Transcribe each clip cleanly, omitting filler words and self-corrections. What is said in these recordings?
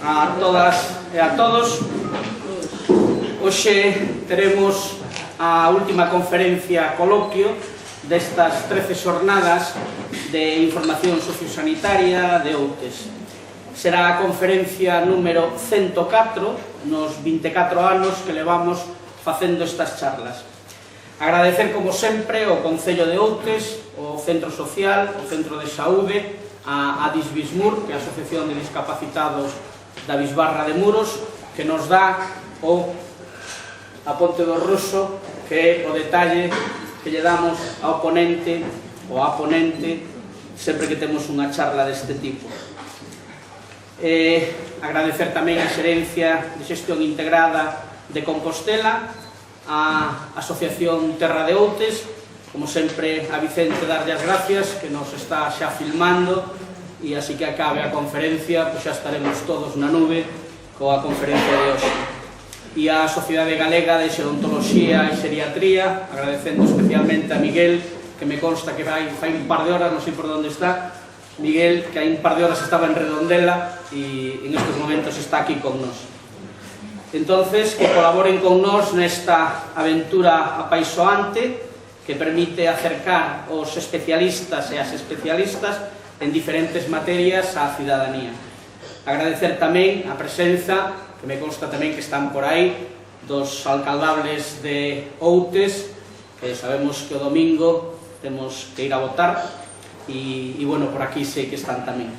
a todas e a todos. Hoxe teremos a última conferencia coloquio destas 13 xornadas de información sociosanitaria de Outes. Será a conferencia número 104 nos 24 anos que levamos facendo estas charlas. Agradecer, como sempre, ao Concello de Outes, o Centro Social, o Centro de Saúde, a Disbismur, que é a Asociación de Discapacitados da Bisbarra de Muros, que nos dá a Ponte do Roso, que é o detalle que lle damos ao ponente ou á ponente sempre que temos unha charla deste tipo. Agradecer tamén a Xerencia de Xestión Integrada de Compostela, a Asociación Terra de Outes, como sempre a Vicente darlle as gracias, que nos está xa filmando, e así que acabe a conferencia, pois xa estaremos todos na nube coa conferencia de hoxe. E a Sociedade Galega de Xerontoloxía e Xeriatría, agradecendo especialmente a Miguel, que me consta que fai un par de horas, non sei por onde está, Miguel, que hai un par de horas estaba en Redondela e en estes momentos está aquí con nós. Entonces, que colaboren con nós nesta aventura apaixoante que permite acercar os especialistas e as especialistas en diferentes materias á cidadanía. Agradecer tamén a presenza, que me consta tamén que están por aí, dos alcaldables de Outes, que sabemos que o domingo temos que ir a votar, e bueno, por aquí sei que están tamén.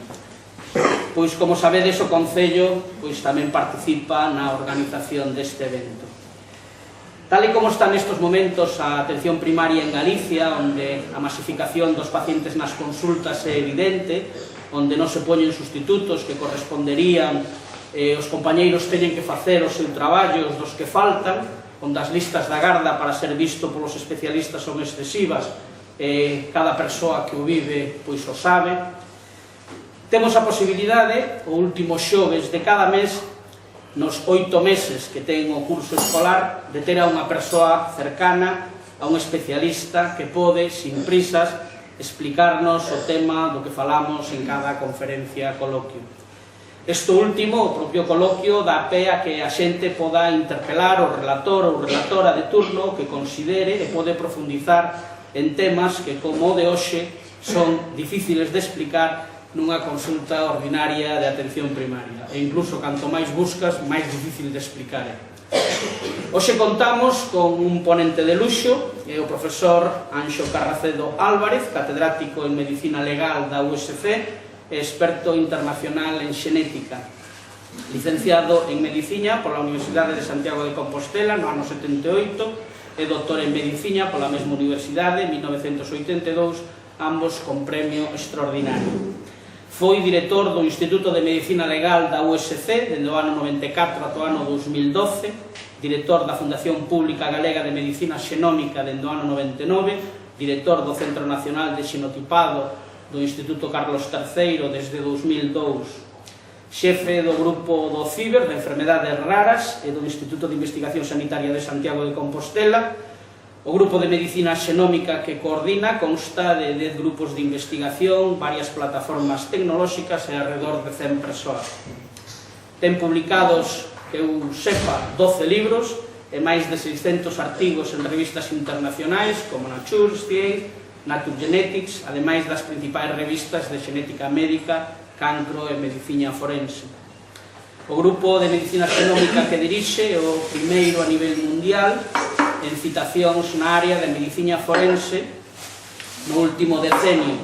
Pois, como sabedes, o Concello tamén participa na organización deste evento. Tal e como está nestes momentos a atención primaria en Galicia, onde a masificación dos pacientes nas consultas é evidente, onde non se poñen sustitutos que corresponderían, os compañeiros teñen que facer o seu traballo, os dos que faltan, onde as listas da garda para ser visto polos especialistas son excesivas, cada persoa que o vive o sabe. Temos a posibilidade, o último xoves de cada mes, nos 8 meses que ten o curso escolar, de ter a unha persoa cercana, a un especialista que pode, sin prisas, explicarnos o tema do que falamos en cada conferencia coloquio. Isto último, o propio coloquio, dá pé a que a xente poda interpelar o relator ou relatora de turno que considere e pode profundizar en temas que, como o de hoxe, son difíciles de explicar nunha consulta ordinaria de atención primaria. E incluso, canto máis buscas, máis difícil de explicar é. Hoxe contamos con un ponente de luxo, o profesor Anxo Carracedo Álvarez, catedrático en Medicina Legal da USC, experto internacional en xenética, licenciado en Medicina pola Universidade de Santiago de Compostela no ano 78 e doctor en Medicina pola mesma universidade en 1982, ambos con premio extraordinario. Foi director do Instituto de Medicina Legal da USC dende o ano 94 ata o ano 2012, director da Fundación Pública Galega de Medicina Xenómica dende o ano 99, director do Centro Nacional de Xenotipado do Instituto Carlos III desde 2002, xefe do grupo do CIBER de Enfermedades Raras e do Instituto de Investigación Sanitaria de Santiago de Compostela. O grupo de Medicina Xenómica que coordina consta de 10 grupos de investigación, varias plataformas tecnolóxicas e alrededor de 100 persoas. Ten publicados, que eu sepa, 12 libros e máis de 600 artigos en revistas internacionais como Nature, Science, Nature Genetics, ademais das principais revistas de xenética médica, cancro e medicina forense. O grupo de Medicina Xenómica que dirixe é o primeiro a nivel mundial en citacións na área de medicina forense no último decenio,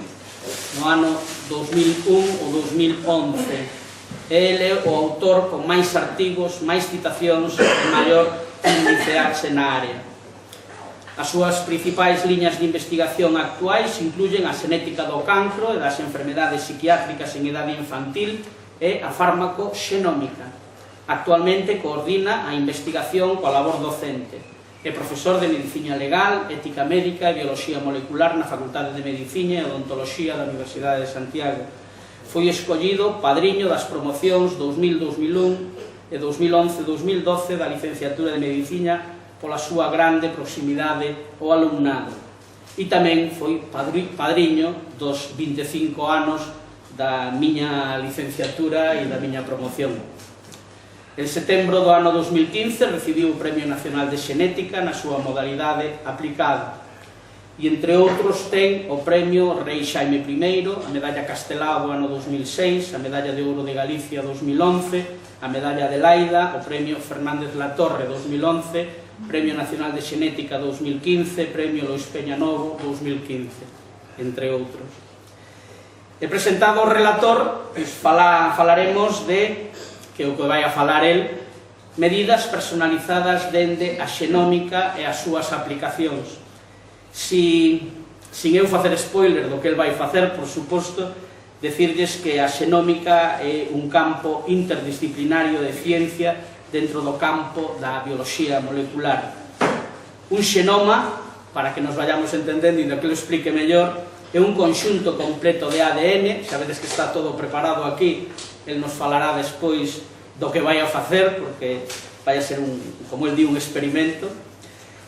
no ano 2001 ou 2011. Ele é o autor con máis artigos, máis citacións e maior índice H na área. As súas principais liñas de investigación actuais incluyen a xenética do cancro e das enfermedades psiquiátricas en idade infantil e a farmacoxenómica. Actualmente coordina a investigación coa labor docente. É profesor de Medicina Legal, Ética Médica e Biología Molecular na Facultade de Medicina e Odontoloxía da Universidade de Santiago. Foi escollido padriño das promocións 2000-2001 e 2011-2012 da licenciatura de Medicina pola súa grande proximidade ao alumnado. E tamén foi padriño dos 25 anos da miña licenciatura e da miña promoción. En setembro do ano 2015 recibiu o Premio Nacional de Xenética na súa modalidade aplicada e, entre outros, ten o Premio Rei Xaime I, a Medalla Castelao do ano 2006, a Medalla de Ouro de Galicia 2011, a Medalla de Laida, o Premio Fernández Latorre 2011, Premio Nacional de Xenética 2015, Premio Lois Peñanovo 2015, entre outros. E presentado o relator, falaremos de, que o que vai a falar el, medidas personalizadas dende a xenómica e as súas aplicacións. Sin eu facer spoiler do que el vai facer, por suposto, decirlles que a xenómica é un campo interdisciplinario de ciencia dentro do campo da bioloxía molecular. Un xenoma, para que nos vayamos entendendo e que lo explique mellor, é un conxunto completo de ADN, sabedes que está todo preparado aquí, el nos falará despois do que vai a facer, porque vai a ser, como el di, un experimento.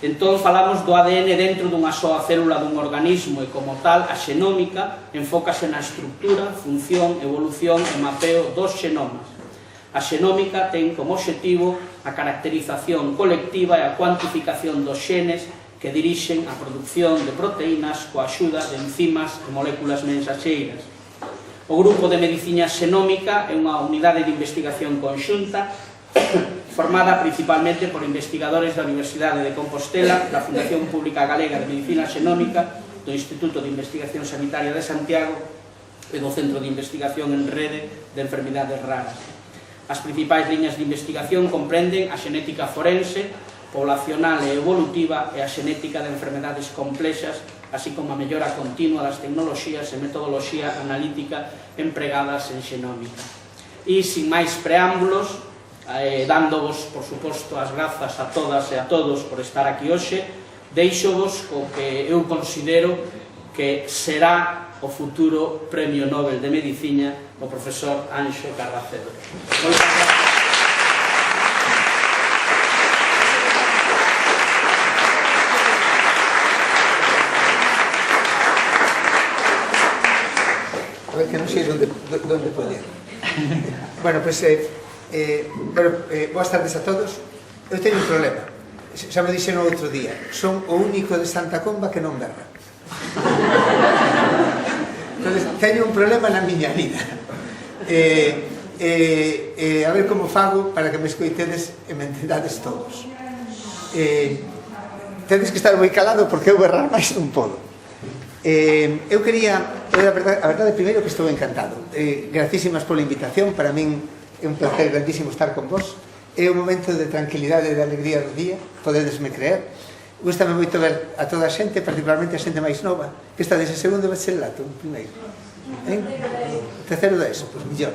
Entón, falamos do ADN dentro dunha soa célula dun organismo e, como tal, a xenómica enfócase na estructura, función, evolución e mapeo dos xenomas. A xenómica ten como obxectivo a caracterización colectiva e a cuantificación dos xenes que dirixen a produción de proteínas coa axuda de enzimas e moléculas mensaxeiras. O Grupo de Medicina Xenómica é unha unidade de investigación conxunta formada principalmente por investigadores da Universidade de Compostela, da Fundación Pública Galega de Medicina Xenómica, do Instituto de Investigación Sanitaria de Santiago e do Centro de Investigación en Rede de Enfermidades Raras. As principais liñas de investigación comprenden a xenética forense, poblacional e evolutiva e a xenética de enfermedades complexas, así como a mellora continua das tecnoloxías e metodoloxía analítica empregadas en xenómica. E, sin máis preámbulos, dándovos, por suposto, as grazas a todas e a todos por estar aquí hoxe, deixovos o que eu considero que será o futuro Premio Nobel de Medicina, o profesor Anxo Carracedo. Moitas gracias. A ver, que non sei onde poder. Bueno, pois, boas tardes a todos. Eu teño un problema. Xa me dixen o outro día. Son o único de Santa Comba que non berra. Entón, teño un problema na miña vida. A ver como fago para que me escoitedes e me entendades todos. Tedes que estar moi calado porque eu berrar máis non podo. Eu quería, a verdade, primeiro que estou encantado. Gracísimas pola invitación, para min é un placer grandísimo estar con vos. É un momento de tranquilidade e de alegría do día, podedesme creer. Gústame moito ver a toda a xente, particularmente a xente máis nova, que está dese segundo bacharelato, primeiro. Terceiro da ESO, pois mellor.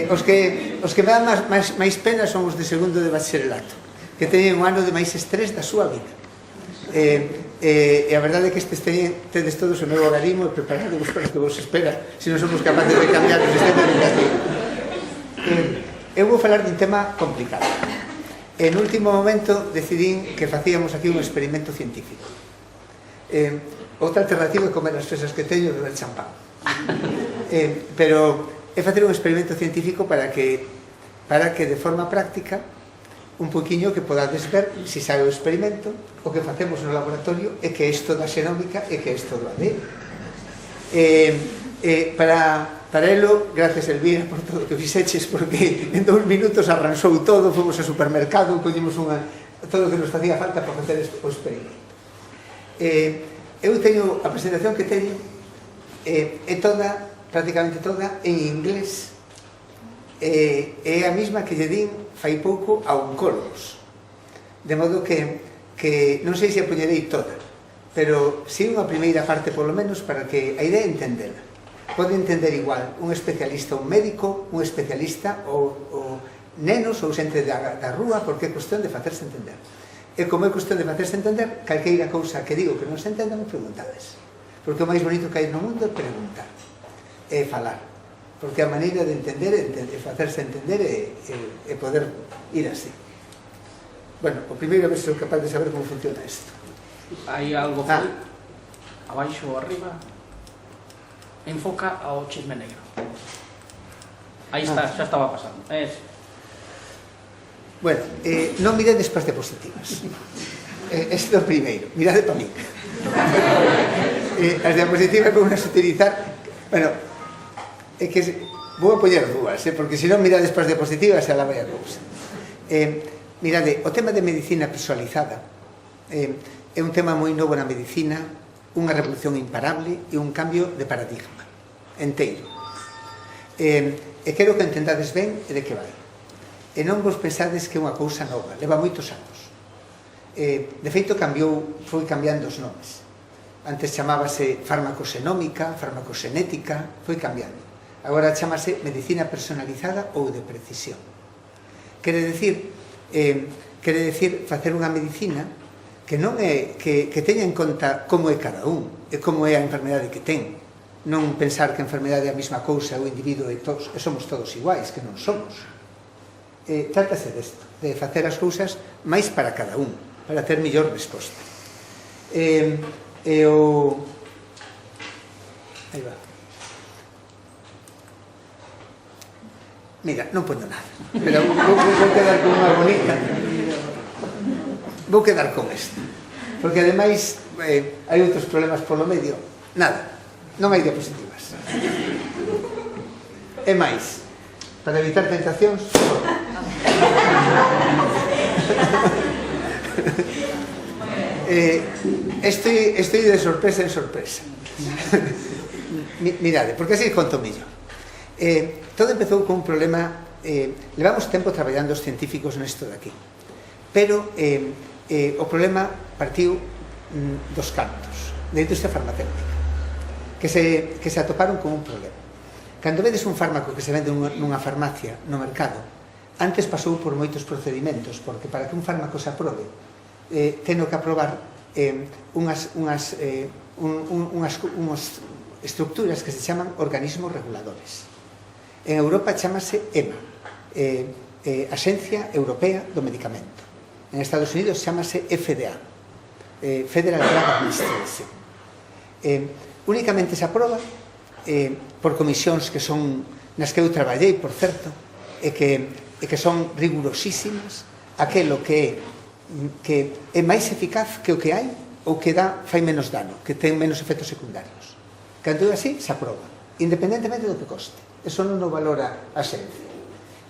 Os que me dan máis pena son os de segundo de bacharelato, que teñen un ano de máis estrés da súa vida. E a verdade é que tedes todos o meu organismo e preparadovos para o que vos espera, se non somos capaces de cambiar o sistema educativo. Eu vou falar dun tema complicado. En último momento decidín que facíamos aquí un experimento científico. Outra alternativa é comer as fresas que teño e beber champán. Pero é facer un experimento científico para que de forma práctica un poquinho que podades ver se sabe o experimento, o que facemos no laboratorio e que é isto da xenómica e que é isto do ADN. Para elo, gracias Elvira por todo o que fixeches, porque en 2 minutos arranxou todo, fomos ao supermercado, collemos todo o que nos facía falta para facer o experimento. Eu teño a presentación que teño é toda, prácticamente toda, en inglés. É a mesma que lle din fai pouco a oncólogos. De modo que non sei se a poñerei toda, pero si unha primeira parte polo menos para que a idea entendela. Pode entender igual un especialista, un médico, un especialista ou nenos ou xente da rúa, porque é cuestión de facerse entender. E como é cuestión de facerse entender, calqueira cousa que digo que non se entenda me preguntades, porque o máis bonito que hai no mundo é preguntar, é falar, porque a maneira de entender é facerse entender e poder ir así. Bueno, o primeiro a ver se sou capaz de saber como funciona isto. Hai algo abaixo ou arriba? enfoca ao chisme negro. Aí está, xa estaba pasando. Bueno, non miredes para as diapositivas. Este é o primeiro, mirade para mí. As diapositivas vou nas utilizar. Bueno, é que vou a poñer dúas, porque se non mirades para as diapositivas xa la vai a cousa. Mirade, o tema de medicina persoalizada é un tema moi novo na medicina, unha revolución imparable e un cambio de paradigma enteiro. E quero que entendades ben de que vai. E non vos pensades que é unha cousa nova, leva moitos anos. De feito, foi cambiando os nomes. Antes chamábase farmacoxenómica, farmacoxenética, foi cambiando. Agora chamase medicina personalizada ou de precisión. Quere decir facer unha medicina que non é que teña en conta como é cada un e como é a enfermedade que ten. Non pensar que a enfermedade é a mesma cousa, o individuo e somos todos iguais, que non somos. Trátase desto, de facer as cousas máis para cada un, para ter mellor resposta. Aí va. Mira, non poño nada, pero vou quedar con unha bonita. Vou quedar con esta, porque ademais hai outros problemas polo medio. Nada, non hai diapositivas. E máis, para evitar tentacións, estoy de sorpresa en sorpresa. Mirade, porque así conto mellor. Todo empezou con un problema. Levamos tempo traballando os científicos nesto de aquí, pero o problema partiu dos cantos da industria farmacéutica, que se atoparon con un problema. Cando vedes un fármaco que se vende nunha farmacia no mercado, antes pasou por moitos procedimentos, porque para que un fármaco se aprobe teno que aprobar unhas estructuras que se chaman organismos reguladores. En Europa chamase EMA, Axencia Europea do Medicamento. En Estados Unidos chamase FDA, Federal Drug Administration. Únicamente se aproba por comisións que son nas que eu traballei, por certo, e que son rigurosísimas, aquelo que é máis eficaz que o que hai ou que fai menos dano, que ten menos efectos secundarios. Cando é así, se aproba, independentemente do que coste. Eso non o valora a xencia.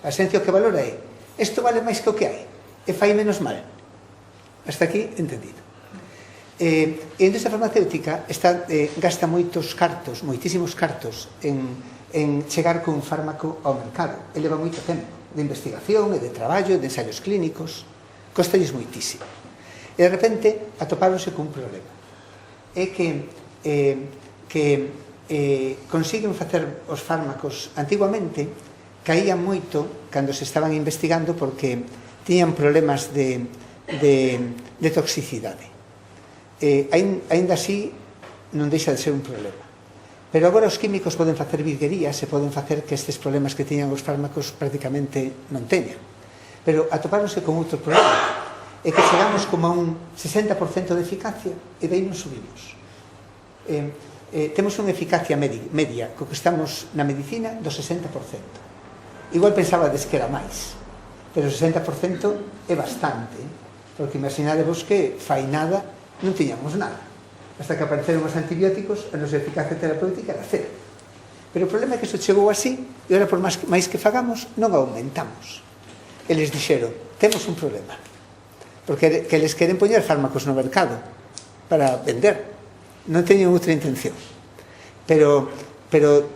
A xencia o que valora é: isto vale máis que o que hai e fai menos mal. Hasta aquí entendido. A industria farmacéutica gasta moitísimos cartos en chegar con un fármaco ao mercado. E leva moito tempo de investigación e de traballo, de ensaios clínicos. Costalles moitísimo. E de repente atopáronse con un problema. É que consiguen facer os fármacos antiguamente, caían moito cando se estaban investigando porque tiñan problemas de toxicidade. Ainda así non deixa de ser un problema, pero agora os químicos poden facer virguerías e poden facer que estes problemas que tiñan os fármacos prácticamente non teñan, pero atopáronse con outro problema, é que chegamos como a un 60% de eficacia e daí non subimos. Temos unha eficacia media, co que estamos na medicina, do 60%. Igual pensabades que era máis, pero o 60% é bastante, porque imaginadevos que fai nada non tiñamos nada, hasta que apareceron os antibióticos e a nosa eficacia terapéutica era cero. Pero o problema é que iso chegou así e agora por máis que fagamos non aumentamos. Eles dixeron: temos un problema, porque eles queren poñer fármacos no mercado para vender, non teñen outra intención, pero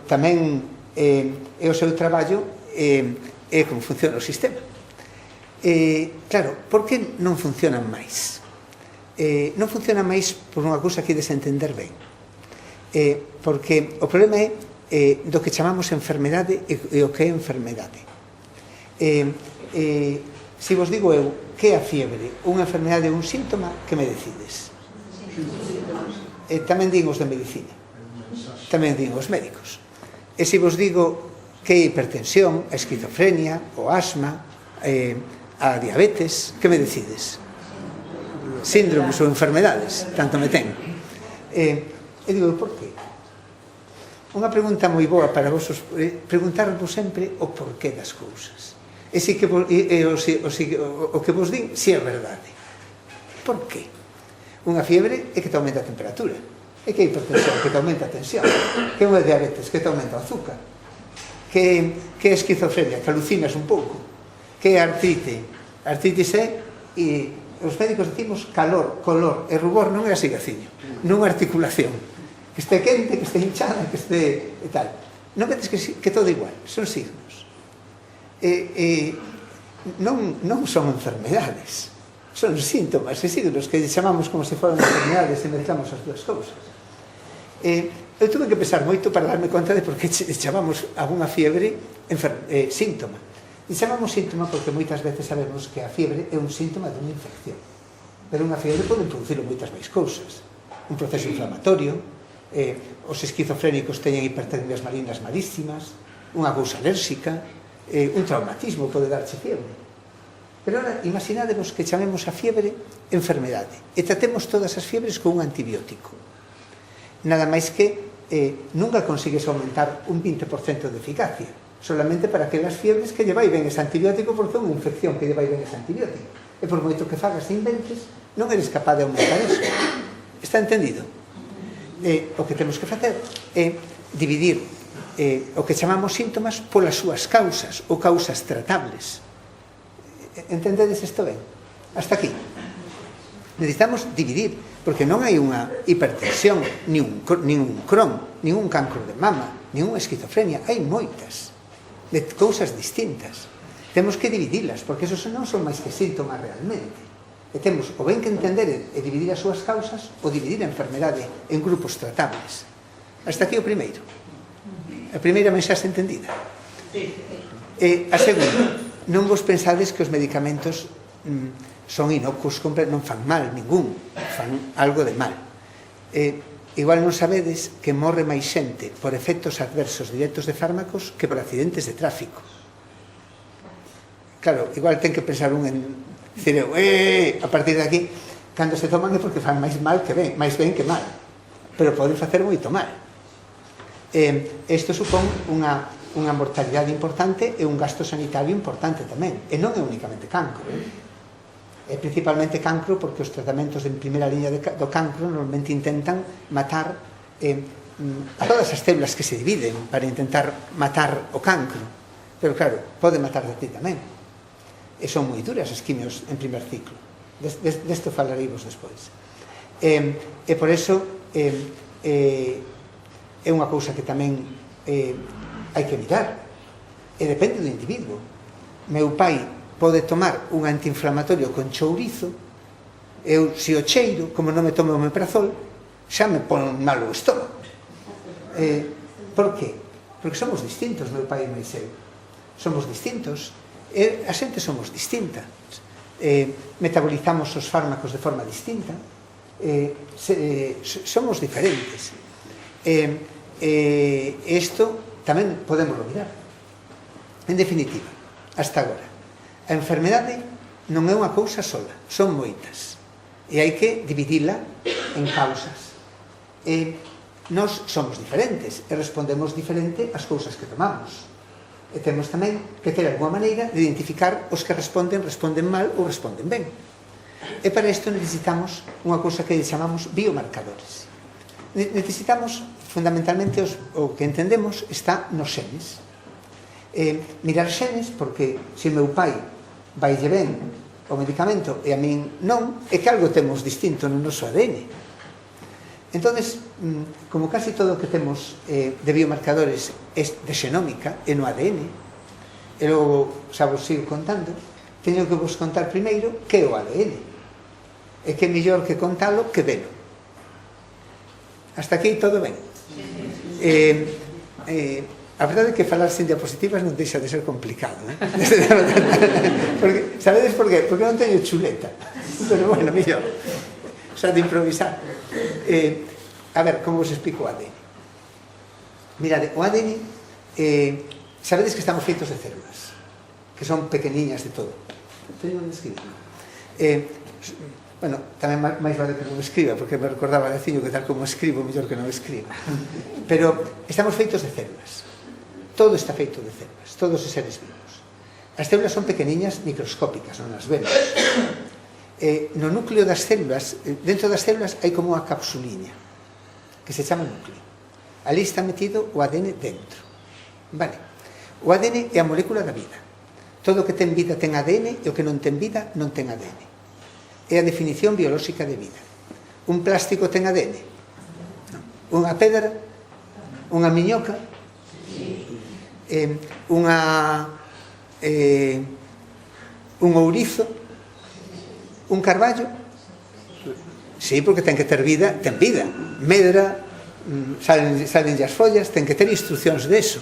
tamén é o seu traballo, é como funciona o sistema. Claro, por que non funcionan máis? Non funcionan máis por unha cousa que ides entender ben, porque o problema é do que chamamos enfermedade e o que é enfermedade. Se vos digo eu que é a fiebre, unha enfermedade ou un síntoma, que me decides? Tamén din os de medicina, tamén din os médicos. E se vos digo que é hipertensión, a esquizofrenia, o asma, a diabetes, que me decides? Síndromes ou enfermedades, tanto me ten. E digo, por qué? Unha pregunta moi boa para vos, preguntarvos sempre o porqué das cousas. E o que vos din, si é verdade. Por qué? Unha fiebre é que te aumenta a temperatura, é que a hipertensión, que te aumenta a tensión, que unha diabetes, que te aumenta o azúcar, que é esquizofrenia, que alucinas un pouco, que é artrite. Artritis é, e os médicos decimos, calor, color e rubor non é asigaciño, non é articulación. Que este quente, que este hinchada, que este e tal. Non vedes que todo igual, son signos. Non son enfermedades, son síntomas e signos que chamamos como se foran enfermedades e mezclamos as dúas cousas. Eu tuve que pensar moito para darme conta de por que chamamos a unha fiebre síntoma. E chamamos síntoma porque moitas veces sabemos que a fiebre é un síntoma dunha infección. Pero unha fiebre pode producir moitas máis cousas. Un proceso inflamatorio, os esquizofrénicos teñen hipertermias marinas malísimas, unha cousa alérxica, un traumatismo pode darche fiebre. Pero ahora, imaginadevos que chamemos a fiebre enfermedade e tratemos todas as fiebres con un antibiótico. Nada máis que nunca consigues aumentar un 20% de eficacia, solamente para aquelas fiebres que lle vai ben ese antibiótico, porque é unha infección que lle vai ben ese antibiótico. E por moito que fagas e inventes, non eres capaz de aumentar eso. Está entendido? O que temos que facer é dividir o que chamamos síntomas polas súas causas ou causas tratables. Entendedes isto ben? Hasta aquí. Necesitamos dividir, porque non hai unha hipertensión, ni un Crohn, ni un cancro de mama, ni unha esquizofrenia. Hai moitas de cousas distintas. Temos que dividilas, porque esos non son máis que síntomas realmente. E temos o ben que entender e dividir as súas causas ou dividir a enfermedade en grupos tratables. Hasta aquí o primeiro. A primeira mensaxe entendida. E a segunda, non vos pensades que os medicamentos son inocuos, non fan mal ningún, fan algo de mal. Igual non sabedes que morre máis xente por efectos adversos directos de fármacos que por accidentes de tráfico. Claro, igual ten que pensar un en dicir, a partir de aquí, cando se toman é porque fan máis mal que ben, máis ben que mal, pero poden facer moito mal. Isto supón unha mortalidade importante e un gasto sanitario importante tamén. E non é únicamente cancro. É principalmente cancro porque os tratamentos en primeira liña do cancro normalmente intentan matar a todas as células que se dividen para intentar matar o cancro. Pero claro, pode matar de ti tamén. E son moi duras as quimios en primer ciclo. Desto falareivos despois. E por eso é unha cousa que tamén hai que mirar, e depende do individuo. Meu pai pode tomar un antiinflamatorio con chourizo, eu, se o cheiro, como non me tome o omeprazol, xa me pon mal o estómago. Por qué? Porque somos distintos, meu pai e máis eu. Somos distintos, e a xente somos distintas. Metabolizamos os fármacos de forma distinta, somos diferentes. Isto tamén podemos mirar. En definitiva, hasta agora, a enfermedade non é unha cousa sola, son moitas, e hai que dividila en causas. Nós somos diferentes e respondemos diferente ás cousas que tomamos, e temos tamén que ter alguma maneira de identificar os que responden mal ou responden ben. E para isto necesitamos unha cousa que chamamos biomarcadores. Necesitamos fundamentalmente o que entendemos está nos xenes. Mirar xenes, porque se meu pai vaille ben o medicamento e a min non, é que algo temos distinto no noso ADN. Entonces, como casi todo o que temos de biomarcadores é de xenómica e no ADN, e logo xa vos sigo contando, teño que vos contar primeiro que é o ADN, e que é mellor que contalo que velo. Hasta aquí todo ben. A verdade é que falar sin diapositivas non deixa de ser complicado, porque, sabedes por qué? Porque non teño chuleta, pero bueno, mellor xa de improvisar. A ver, como vos explico o ADN? Mirade, o ADN sabedes que estamos feitos de células, que son pequeniñas de todo. Teño que escribir. Bueno, tamén máis vale que non escriba, porque me recordaba Leciño que tal como escribo, mellor que non escriba. Pero estamos feitos de células. Todo está feito de células, todos os seres vivos. As células son pequeniñas, microscópicas, non as vemos. No núcleo das células, dentro das células hai como unha capsuliña, que se chama núcleo. Ali está metido o ADN dentro. Vale. O ADN é a molécula da vida. Todo o que ten vida ten ADN e o que non ten vida non ten ADN. É a definición biolóxica de vida. Un plástico ten ADN? Unha pedra? Unha miñoca? Un ourizo? Un carballo? Sí, porque ten que ter vida, ten vida. Medra, salen as follas, ten que ter instruccións de eso.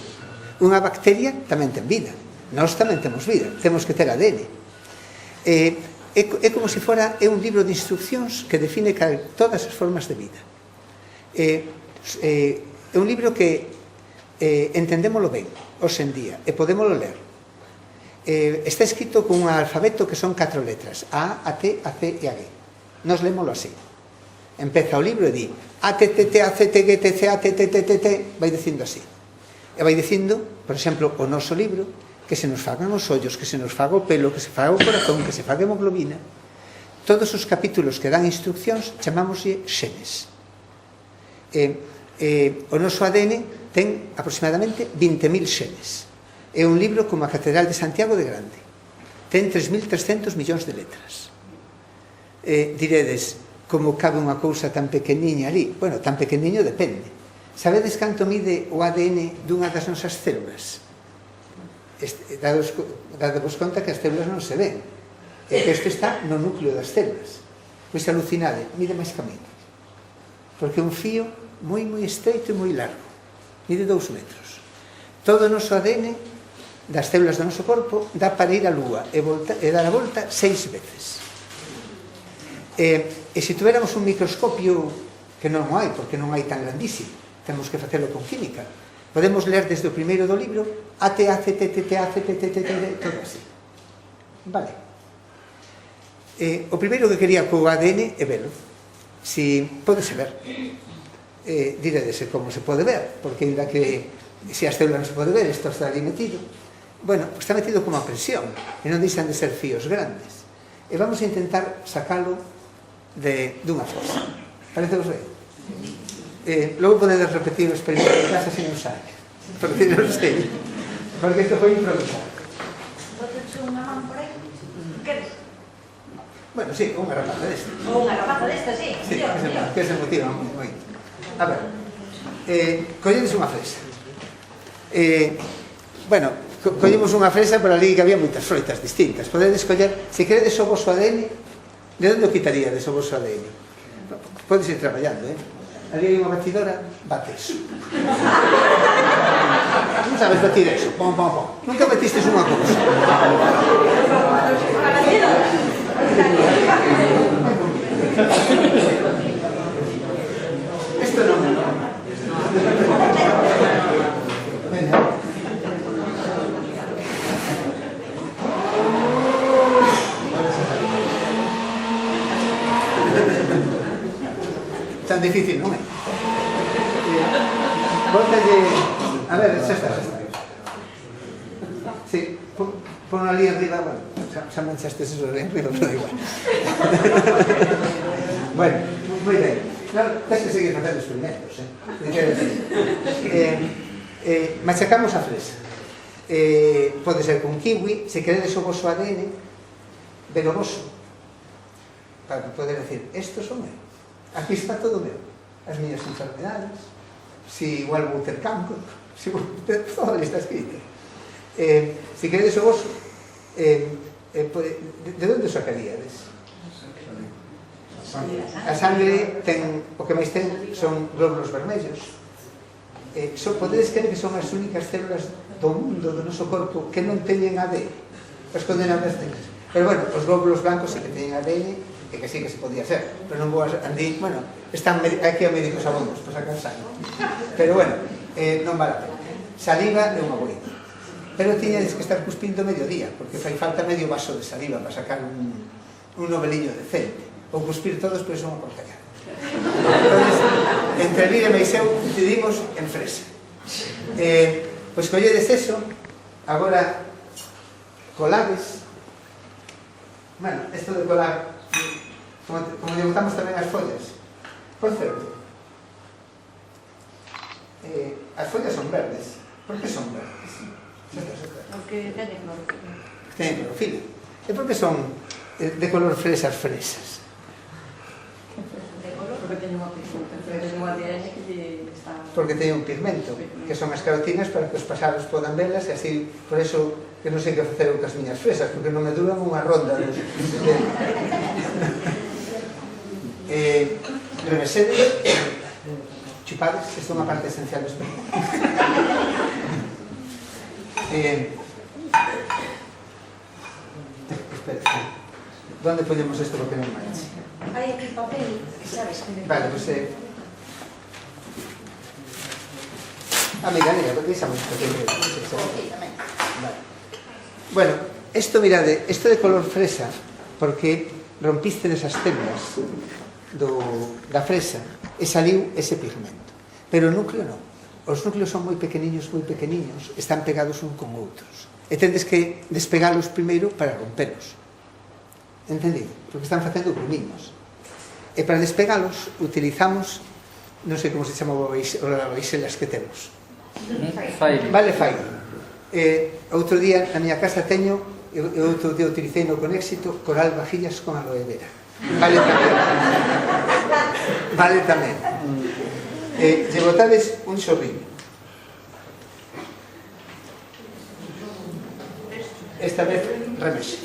Unha bacteria tamén ten vida. Nós tamén temos vida, temos que ter ADN. É como se fora un libro de instruccións que define todas as formas de vida. É un libro que entendémolo ben, hoxe en día, e podémolo ler. Está escrito con un alfabeto que son 4 letras, A, A, T, A, C e A, G. Nos lémolo así. Empeza o libro e di A, T, T, T, A, C, T, G, T, C, A, T, T, T, T, T, vai dicindo así. E vai dicindo, por exemplo, o noso libro, que se nos fagan os ollos, que se nos faga o pelo, que se faga o corazón, que se faga a hemoglobina. Todos os capítulos que dan instruccións chamámoslle xenes. O noso ADN ten aproximadamente 20.000 xenes. É un libro como a Catedral de Santiago de grande. Ten 3.300 millóns de letras. Diredes, como cabe unha cousa tan pequeniña ali? Bueno, tan pequeniño depende. Sabedes canto mide o ADN dunha das nosas células? Dadevos conta que as células non se ven, e que isto está no núcleo das células. Pois alucinade, mide máis que a min, porque un fío moi estreito e moi largo, mide 2 metros. Todo o noso ADN das células do noso corpo dá para ir á lúa e dar a volta 6 veces. E se tuéramos un microscopio, que non o hai, porque non hai tan grandísimo, temos que facelo con química, podemos ler desde o primeiro do libro A, T, A, C, T, T, T, A, C, T, T, T, todo así. Vale. O primeiro que quería co ADN é velo. Si podese ver. Diredese como se pode ver, porque ainda que se as células non se pode ver, isto está ali metido. Bueno, está metido como a presión, e non deixan de ser fíos grandes. E vamos a intentar sacalo dunha fosa. Parece vos ben? Logo podedes repetir o experimento de casa se non sabe, porque non sei, porque isto foi improvisado. Boteche unha man por aí? Queres? Bueno, sí, unha rapaza desta. Ou unha rapaza desta, sí, mellor. Que se motiva moito. A ver, colledes unha fresa. Bueno, collemos unha fresa por ali que había moitas froitas distintas. Podedes coller, se queredes o vosso ADN, de onde o quitaríades o voso ADN? Podes ir traballando, Ali hai unha batidora, bate eso. Non sabes batir eso, pom, pom, pom. Nunca batistes unha cousa. Isto non é normal. Venga. Tan difícil, non é? Bótalle... A ver, xa está. Sí, pon ali arriba, bueno, xa manchaste eso de arriba, pero igual. Bueno, moi ben. Claro, tens que seguir facendo experimentos, machacamos a fresa. Pode ser con kiwi, se queredes o voso ADN, pero voso, para poder decir, esto son eu. Aquí está todo meu. As miñas enfermedades, si igual vou ter cancro, si vou ter todo está escrito. Se queredes o voso, de onde sacaríades? A sangre ten, o que máis ten son glóbulos vermellos. Podedes creer que son as únicas células do mundo, do noso corpo, que non teñen ADN. As condenadas teñen. Pero bueno, os glóbulos blancos sí que teñen ADN, e que sí que se podía hacer, pero non vou a andir, bueno, están aquí a médicos abondos para sacar sangre, pero bueno, non vale a pena. Saliva é unha boita, pero tiñades que estar cuspindo medio día, porque fai falta medio vaso de saliva para sacar un novelillo decente. ou cuspir todos, pero son unha porcaria. Entonces, entre Elvira e eu decidimos en fresa. Pois colledes eso, agora colades. Bueno, isto de colar, como lle botamos tamén as follas. Por certo, as follas son verdes. Por que son verdes? Porque teñen clorofila. Teñen clorofila. E por que son de color fresas fresas? Porque teñen unha ADN que lle está... Porque teñen un pigmento, que son as carotinas para que os pasados podan velas, e así, por eso, que non sei que facer eu cas miñas fresas, porque non me duran unha ronda. Revesedes, chupades, isto é unha parte esencial do espectáculo. Espera, onde ponemos isto porque non manche? Hai aquí papel, que sabes que... Vale, pois amiga, deixamos isto aquí. Vale. Bueno, isto, mirade, isto de color fresa, porque rompiste desas células da fresa e saliu ese pigmento. Pero o núcleo non. Os núcleos son moi pequeniños, están pegados un con outros. E tendes que despegalos primeiro para rompelos. Entendido? Porque están facendo grumiños. E para despegalos utilizamos, non sei como se chama as baixelas que temos. Vale, fai. Outro día na miña casa teño, outro día utilicei no con éxito, coral vajillas con aloe vera. Vale tamén. Vale tamén. Lle botades un xorriño. Esta vez remexe.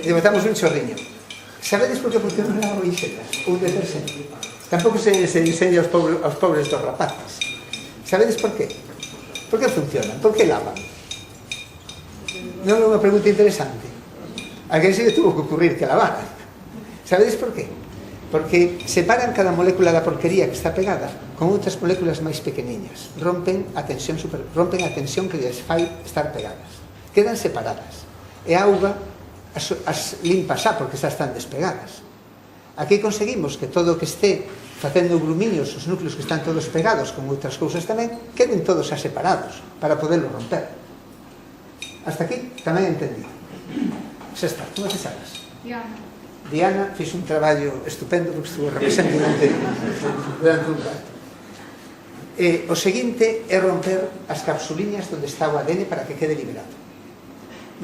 Lle botamos un xorriño. Sabedes por que funcionan as baixelas? Un detergente. Tampouco se enseña aos pobres dos rapaces. Sabedes por qué? Por que funcionan? Por que lavan? Non é unha pregunta interesante. A quen se lle tuvo que ocurrir que lavaran. Sabedes por qué? Porque separan cada molécula da porquería que está pegada con outras moléculas máis pequeniñas. Rompen a tensión que lles fai estar pegadas. Quedan separadas. E a auga as limpa xa porque xa están despegadas. Aquí conseguimos que todo o que este facendo grumiños, os núcleos que están todos pegados con outras cousas tamén, queden todos xa separados para poderlo romper. Hasta aquí tamén entendido. Xa está, como te sabes? Diana fixe un traballo estupendo porque estuvo represando durante un rato. O seguinte é romper as capsuliñas onde está o ADN para que quede liberado.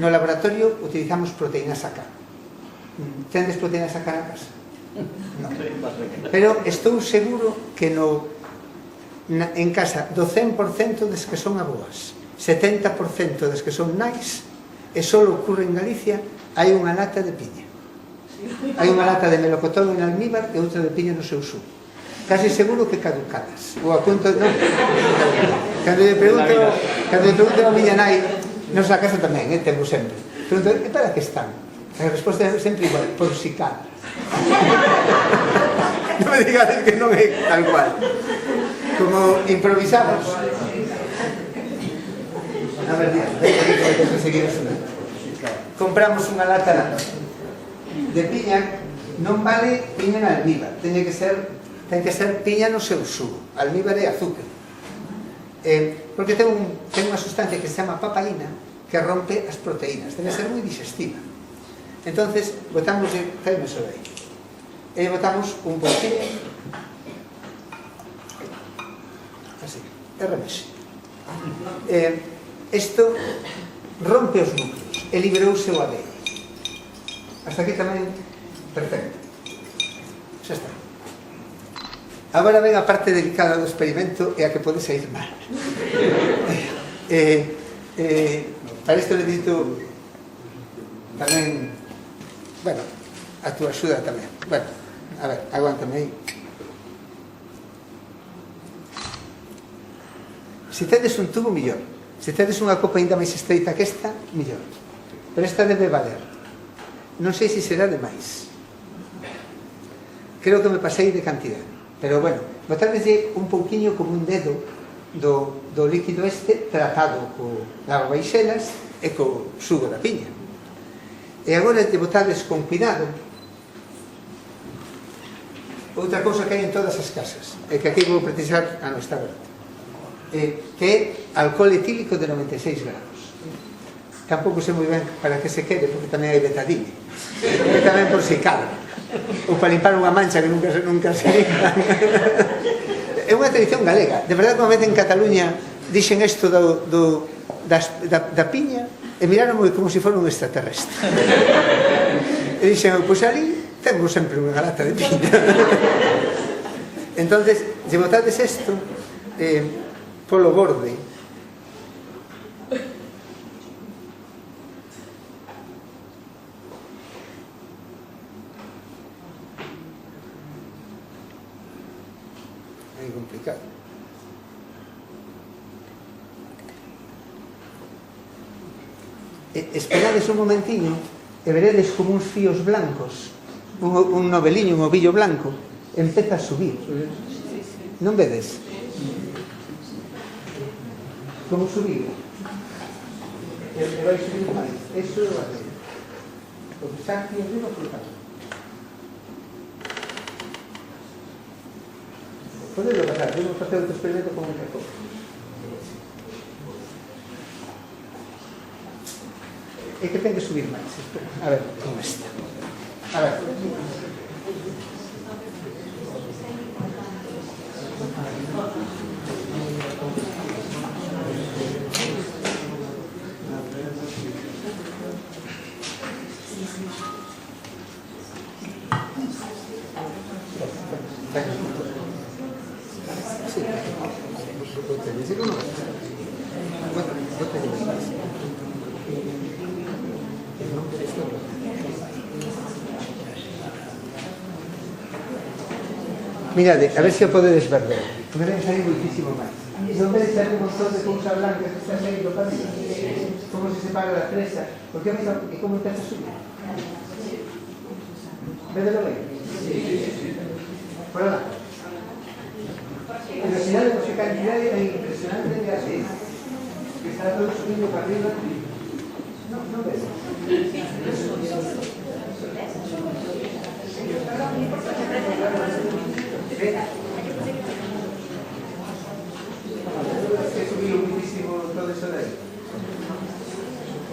No laboratorio utilizamos proteínas AK. Tendes proteínas AK na casa? Non. Pero estou seguro que en casa do 100% des que son aboas, 70% des que son nais, e só ocurre en Galicia, hai unha lata de piña. Hai unha lata de melocotón en almíbar e outra de piña no seu sumo. Casi seguro que caducadas. Ou a punto... Non. Cando lle pregunto a miña nai, nos a casa tamén, temos sempre. Pregunto, e para que están? A resposta é sempre igual, por si cal. Non me digades que non é tal cual. Como improvisamos. A ver, hay que seguir eso. Compramos unha lata de piña, non vale piña na almíbar, ten que ser piña no seu sugo. Almíbar é azúcar. Porque ten unha sustancia que se chama papaína que rompe as proteínas, debe ser moi digestiva. Entonces, botamos, traeme eso de aí, e botamos un pouquinho, así, e remexe. Isto rompe os núcleos e liberouse o ADN. Hasta aquí tamén, perfecto. Xa está. Agora ven a parte delicada do experimento e a que pode sair mal. Para isto necesito tamén, bueno, a túa axuda tamén. Bueno, a ver, aguántame aí. Se tedes un tubo, millor. Se tedes unha copa ainda máis estreita que esta, millor. Pero esta debe valer. Non sei se será demais. Creo que me pasei de cantidad. Pero bueno, botadeslle un pouquiño como un dedo do líquido este tratado co lavabaixelas e co sugo da piña. E agora te botades con cuidado outra cousa que hai en todas as casas, e que aquí vou precisar a non está aberto, que é alcohol etílico de 96 grados. Tampouco sei moi ben para que se quede, porque tamén hai betadine, e tamén por si cala, ou para limpar unha mancha que nunca se limpa. É unha tradición galega. De verdade, unha vez en Cataluña dixen isto da piña e miraronme como se fora un extraterrestre. E dixen, pois ali temos sempre unha lata de piña. Entonces, se botades isto polo borde, é complicado. Esperades un momentiño e veredes como uns fíos blancos, un noveliño, un ovillo blanco, empeza a subir. Non vedes? Como subir? E vai subir máis. Eso é o arriba. O que está aquí arriba flotando. Podes lograr, vamos facer outro experimento con un cacón. É que ten que subir máis. A ver, con esta. A ver. Mirade, a ver se o podedes ver ben. Porque deben salir muitísimo máis. Non vedes salir un montón de cousa blanca que está saindo casi como se separa da fresa. Porque é como empeza a subir. Vedelo ben? Por lá. En velocidade de cantidade é impresionante de así. Que está todo subindo para arriba. Non vedes?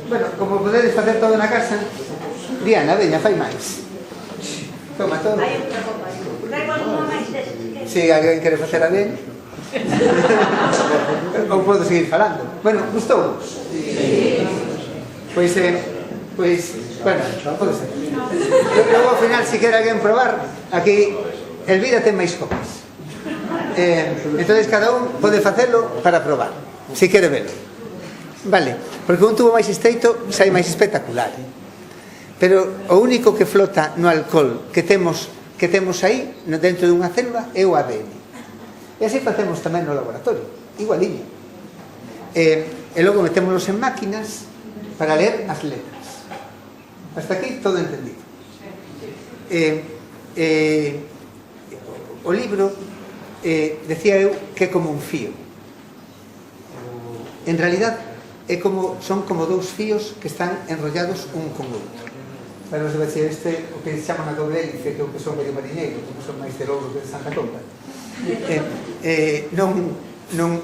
Bueno, como podedes facer todo na casa, Diana, veña, fai máis. Toma todo. Hai outra copa. Traigo alguma máis deste. Se alguén quere facer a ben. Ou podo seguir falando. Bueno, gustou-vos? Sí. Pois, bueno, pode ser. Logo ao final, se quere alguén probar, aquí Elvira ten máis copas. Entonces cada un pode facelo para probar, se quere velo. Vale, porque un tubo máis estreito sai máis espectacular. Pero o único que flota no alcohol que temos aí dentro dunha célula é o ADN. E así facemos tamén no laboratorio, igualiño. E logo metémonos en máquinas para ler as letras. Hasta aquí todo entendido. O libro decía eu que é como un fío. En realidad son como dous fíos que están enrollados un con outro. Para os de decir, o que se chama a doble hélice, que é o que son medio mariñeiro, que son máis de louro que de Santa Comba.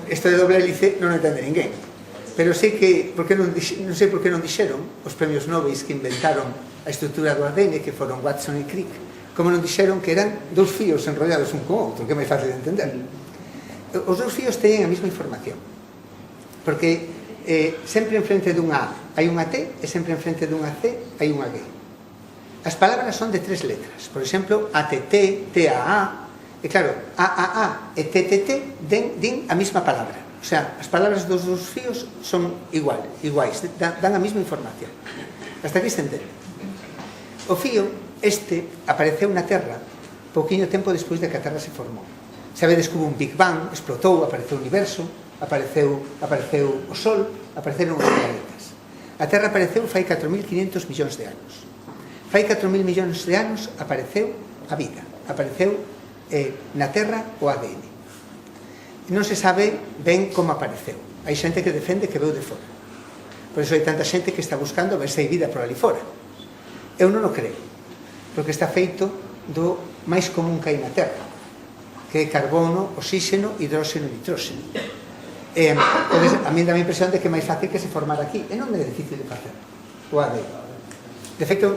Isto de doble hélice non entende ninguén. Pero sei que, non sei por que non dixeron os premios Nobel que inventaron a estrutura do ADN, que foron Watson e Crick, como non dixeron que eran dous fíos enrollados un con outro, que é máis fácil de entender. Os dous fíos teñen a mesma información, porque sempre enfrente dunha A hai unha T e sempre enfrente dunha C hai unha G. As palabras son de 3 letras. Por exemplo, ATT, TAA, e claro, AAA e TTT din a mesma palabra. O sea, as palabras dos dous fíos son iguais, dan a mesma información. Hasta aquí se entende. O fío apareceu na Terra pouquiño tempo despois de que a Terra se formou. Sabedes que hubo un Big Bang, explotou, apareceu o universo, apareceu o Sol, apareceron os planetas. A Terra apareceu fai 4.500 millóns de anos. Fai 4.000 millóns de anos apareceu a vida, apareceu na Terra o ADN. Non se sabe ben como apareceu. Hai xente que defende que veu de fora. Por iso hai tanta xente que está buscando ver se hai vida por ali fora. Eu non o creo, porque está feito do máis común que hai na Terra, que é carbono, oxígeno, hidróxeno e nitróxeno. A mí dá a impresión de que é máis fácil que se formar aquí, e non é difícil de facer o ADN. De feito,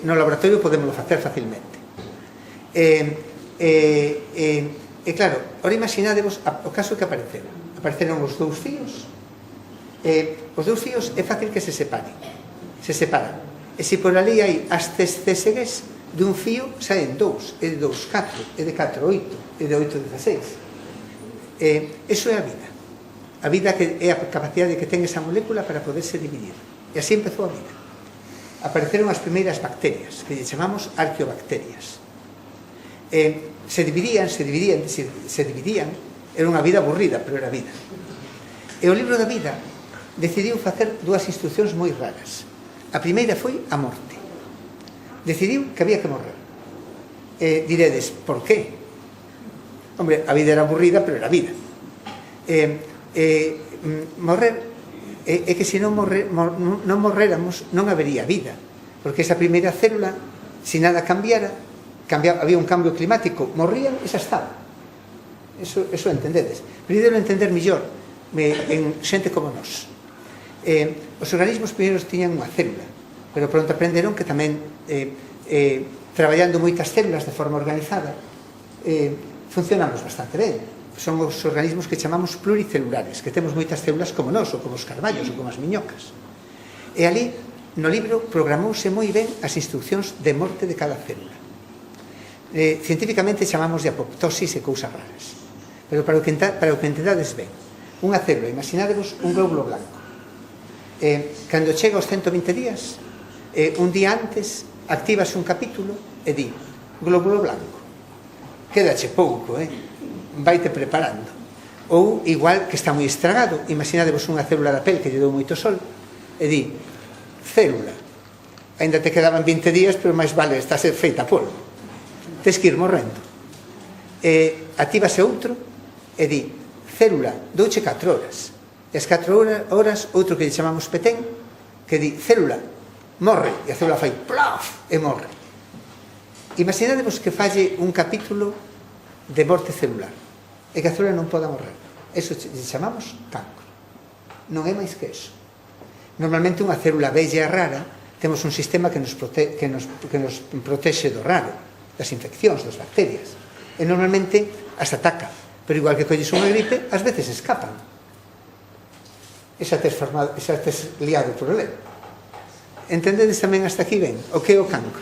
no laboratorio podémoslo facer facilmente. E claro, ora imaginadevos o caso que apareceron os dous fíos. Os dous fíos é fácil que se separan. E se por ali hai as césegues dun fío, saen dous, e de 2, 4, e de 4, 8, e de 8, 16. Eso é a vida. A vida que é a capacidade que ten esa molécula para poderse dividir. E así empezou a vida. Apareceron as primeiras bacterias, que lle chamamos arqueobacterias. Se dividían, era unha vida aburrida, pero era vida. E o libro da vida decidiu facer dúas instruccións moi raras. A primeira foi a morte. Decidiu que había que morrer. Diredes, por qué? Hombre, a vida era aburrida, pero era vida. Morrer é que se non morréramos non habería vida, porque esa primeira célula, se nada cambiara, había un cambio climático, morrían e xa estaba. Eso entendedes. Pero ídelo entender millor en xente como nós. Os organismos primeiros tiñan unha célula, pero pronto aprenderon que tamén traballando moitas células de forma organizada funcionamos bastante ben. Son os organismos que chamamos pluricelulares, que temos moitas células como nós, ou como os carballos, ou como as miñocas. E ali, no libro, programouse moi ben as instruccións de morte de cada célula. Científicamente chamamos de apoptosis e cousas raras, pero para o que entendades ben, unha célula, imaginadevos un glóbulo blanco. Cando chega aos 120 días, un día antes activas un capítulo e di glóbulo blanco, quédache pouco, vaite preparando. Ou igual que está moi estragado, imaginadevos unha célula da pel que lle dou moito sol e di célula, ainda te quedaban 20 días, pero máis vale, estás feita polvo, tes que ir morrendo. Actívase outro e di célula, douche 4 horas, e as 4 horas outro que lle chamamos petén, que di célula, morre, e a célula fai plof e morre. Imaginadevos que falle un capítulo de morte celular e que a célula non poda morrer. Eso lle chamamos cancro. Non é máis que eso. Normalmente unha célula bella e rara temos un sistema que nos protexe do raro, das infeccións, das bacterias, e normalmente as ataca, pero igual que colles unha gripe, ás veces escapan. E xa tes liado o problema. Entendedes tamén hasta aquí ben o que é o cancro?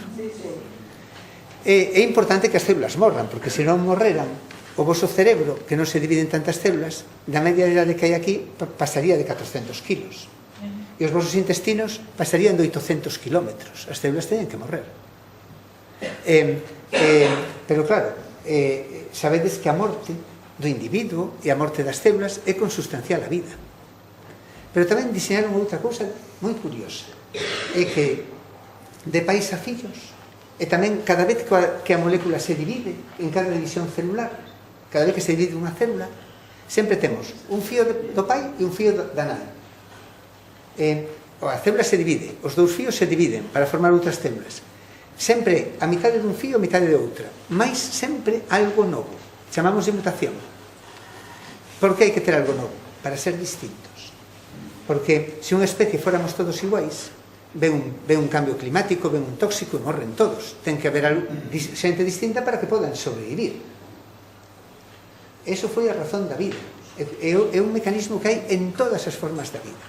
É importante que as células morran, porque se non morreran, o vosso cerebro, que non se divide en tantas células, da media idade que hai aquí, pasaría de 400 kilos. E os vosos intestinos pasarían de 800 kilómetros. As células teñen que morrer. Pero claro, sabedes que a morte do individuo e a morte das células é consustancial á vida. Pero tamén diseñaron outra cousa moi curiosa, é que de pais a fillos, e tamén cada vez que a molécula se divide en cada división celular, cada vez que se divide unha célula, sempre temos un fío do pai e un fío da nai. A célula se divide, os dous fíos se dividen para formar outras células. Sempre a mitade dun fío, a mitade de outra, mais sempre algo novo, chamamos de mutación. Por que hai que ter algo novo? Para ser distintos. Porque se unha especie fóramos todos iguais, ve un cambio climático, ve un tóxico e morren todos. Ten que haber xente distinta para que podan sobrevivir. Eso foi a razón da vida. É un mecanismo que hai en todas as formas da vida.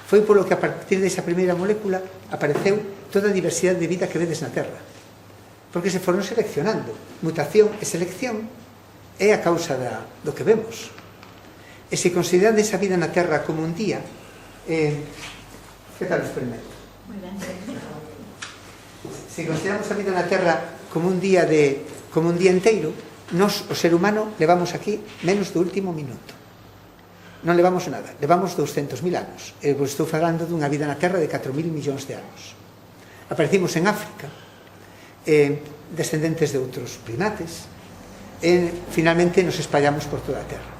Foi polo que a partir desa primeira molécula apareceu toda a diversidade de vida que vedes na Terra. Porque se foron seleccionando. Mutación e selección é a causa do que vemos. E se considerades a vida na Terra como un día, que tal o experimento? Se consideramos a vida na Terra como un día inteiro, nós, o ser humano, levamos aquí menos do último minuto. Non levamos nada, levamos 200.000 anos. Vos estou falando dunha vida na Terra de 4.000 millóns de anos. Aparecimos en África, descendentes de outros primates, e finalmente nos espallamos por toda a Terra.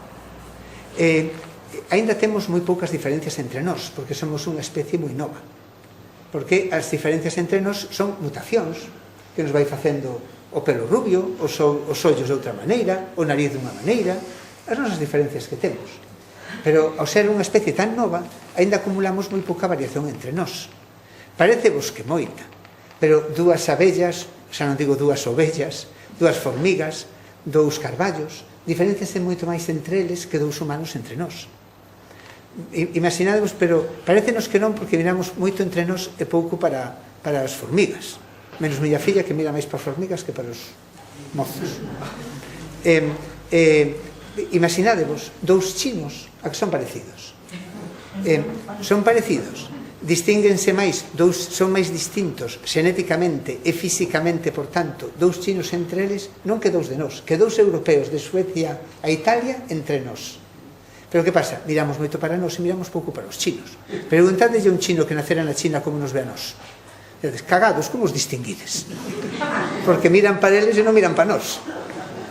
Ainda temos moi poucas diferencias entre nós, porque somos unha especie moi nova. porque as diferencias entre nós son mutacións que nos vai facendo o pelo rubio, os ollos de outra maneira, o nariz de unha maneira, as nosas diferencias que temos. Pero ao ser unha especie tan nova, aínda acumulamos moi pouca variación entre nós. Parecevos que moita, pero dúas abellas, xa non digo dúas ovellas, dúas formigas, dous carballos, diferencias moito máis entre eles que dous humanos entre nós. Imaginadevos, pero parecenos que non, porque miramos moito entre nós e pouco para as formigas, menos miña filla que mira máis para as formigas que para os mozos. Imaginadevos dous chinos a que son parecidos. Son parecidos, distínguense máis, son máis distintos xenéticamente e físicamente, por tanto, dous chinos entre eles, non que dous de nós, que dous europeos de Suecia a Italia entre nós. Pero que pasa? Miramos moito para nós e miramos pouco para os chinos. Preguntadelle a un chino que nacera na China como nos ve a nós. Cagados, como os distinguides? Porque miran para eles e non miran para nós.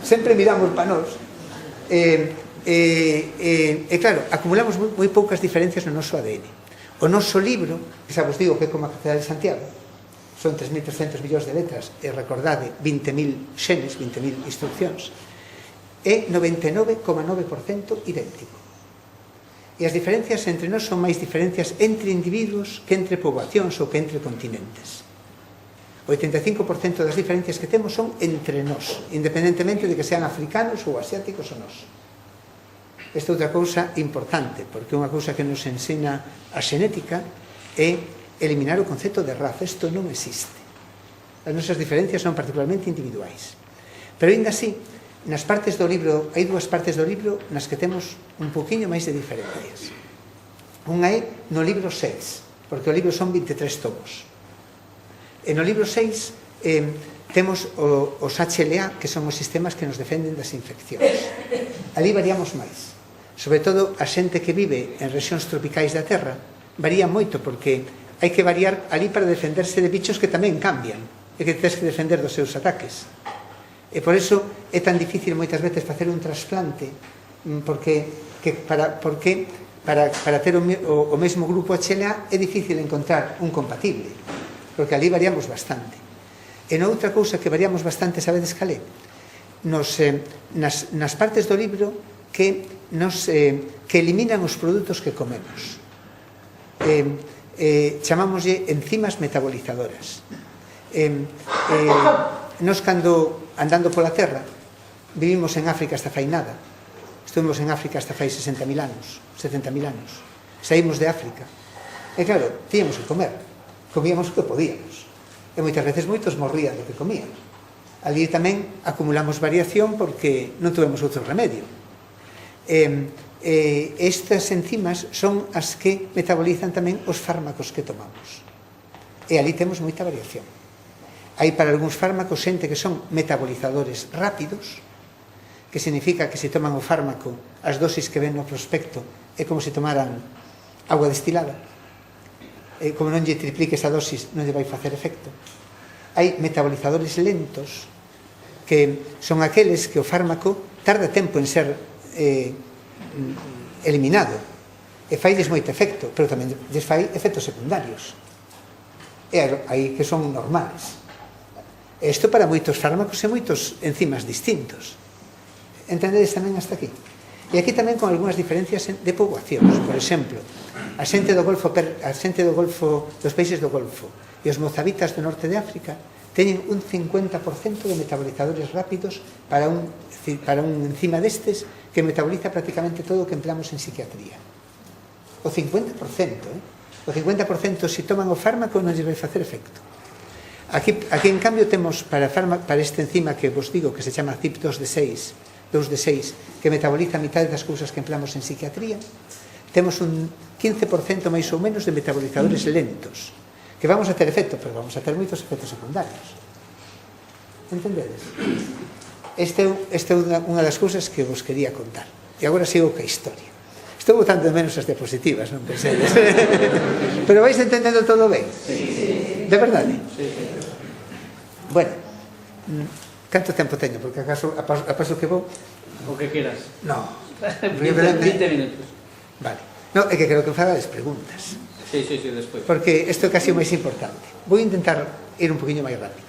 Sempre miramos para nós. Claro, acumulamos moi poucas diferencias no noso ADN. O noso libro, que xa vos digo que é como a Catedral de Santiago, son 3.300 millóns de letras, e recordade, 20.000 xenes, 20.000 instruccións, é 99,9% idéntico. E as diferencias entre nós son máis diferencias entre individuos que entre poboacións ou que entre continentes. O 85% das diferencias que temos son entre nós, independentemente de que sean africanos ou asiáticos ou nós. Esta é outra cousa importante, porque unha cousa que nos ensina a xenética é eliminar o concepto de raza. Isto non existe. As nosas diferencias son particularmente individuais. Pero, ainda así, nas partes do libro, hai dúas partes do libro nas que temos un poquinho máis de diferencias. Unha é no libro 6, porque o libro son 23 tomos. E no libro 6 temos os HLA, que son os sistemas que nos defenden das infeccións. Ali variamos máis. Sobre todo, a xente que vive en rexións tropicais da Terra varía moito, porque hai que variar ali para defenderse de bichos que tamén cambian e que tens que defender dos seus ataques. E por iso é tan difícil moitas veces facer un trasplante, porque para ter o mesmo grupo HLA é difícil encontrar un compatible, porque ali variamos bastante. E noutra cousa que variamos bastante, sabedes cal é? Nas partes do libro que eliminan os produtos que comemos. Chamámoslle enzimas metabolizadoras. Nos, cando andando pola Terra, vivimos en África hasta fai nada. Estuvimos en África hasta fai 60.000 anos, 70.000 anos. Saímos de África. E claro, tíamos que comer. Comíamos o que podíamos. E moitas veces moitos morrían do que comían. Ali tamén acumulamos variación porque non tuvemos outro remedio. Estas enzimas son as que metabolizan tamén os fármacos que tomamos. E ali temos moita variación. Hai para algúns fármacos xente que son metabolizadores rápidos, que significa que se toman o fármaco, as dosis que ven no prospecto é como se tomaran agua destilada. Como non lle triplique esa dosis, non lle vai facer efecto. Hai metabolizadores lentos, que son aqueles que o fármaco tarda tempo en ser eliminado, e failles moito efecto, pero tamén lles fai efectos secundarios. E aí que son normales. Isto para moitos fármacos e moitos enzimas distintos. Entendedes tamén hasta aquí? E aquí tamén con algunhas diferencias de poboacións. Por exemplo, a xente do Golfo, dos países do Golfo e os mozabitas do norte de África teñen un 50% de metabolizadores rápidos para un enzima destes que metaboliza prácticamente todo o que empleamos en psiquiatría. O 50%, O 50% se toman o fármaco non lles vai facer efecto. Aquí en cambio temos para este enzima que vos digo que se chama CYP2D6, que metaboliza a mitad das cousas que empleamos en psiquiatría, temos un 15% máis ou menos de metabolizadores lentos, que vamos a ter efecto, pero vamos a ter moitos efectos secundarios. Entendedes? Esta é unha das cousas que vos quería contar. E agora sigo ca historia. Estou botando de menos as diapositivas, non pensedes? Pero vais entendendo todo ben? Sí. De verdade? Sí. Bueno, canto tempo teño? Porque acaso, a paso que vou... O que queras. No. 20 minutos. Vale. No, é que creo que fagades preguntas. Sí, despois. Porque isto é casi o máis importante. Vou intentar ir un poquinho máis rápido.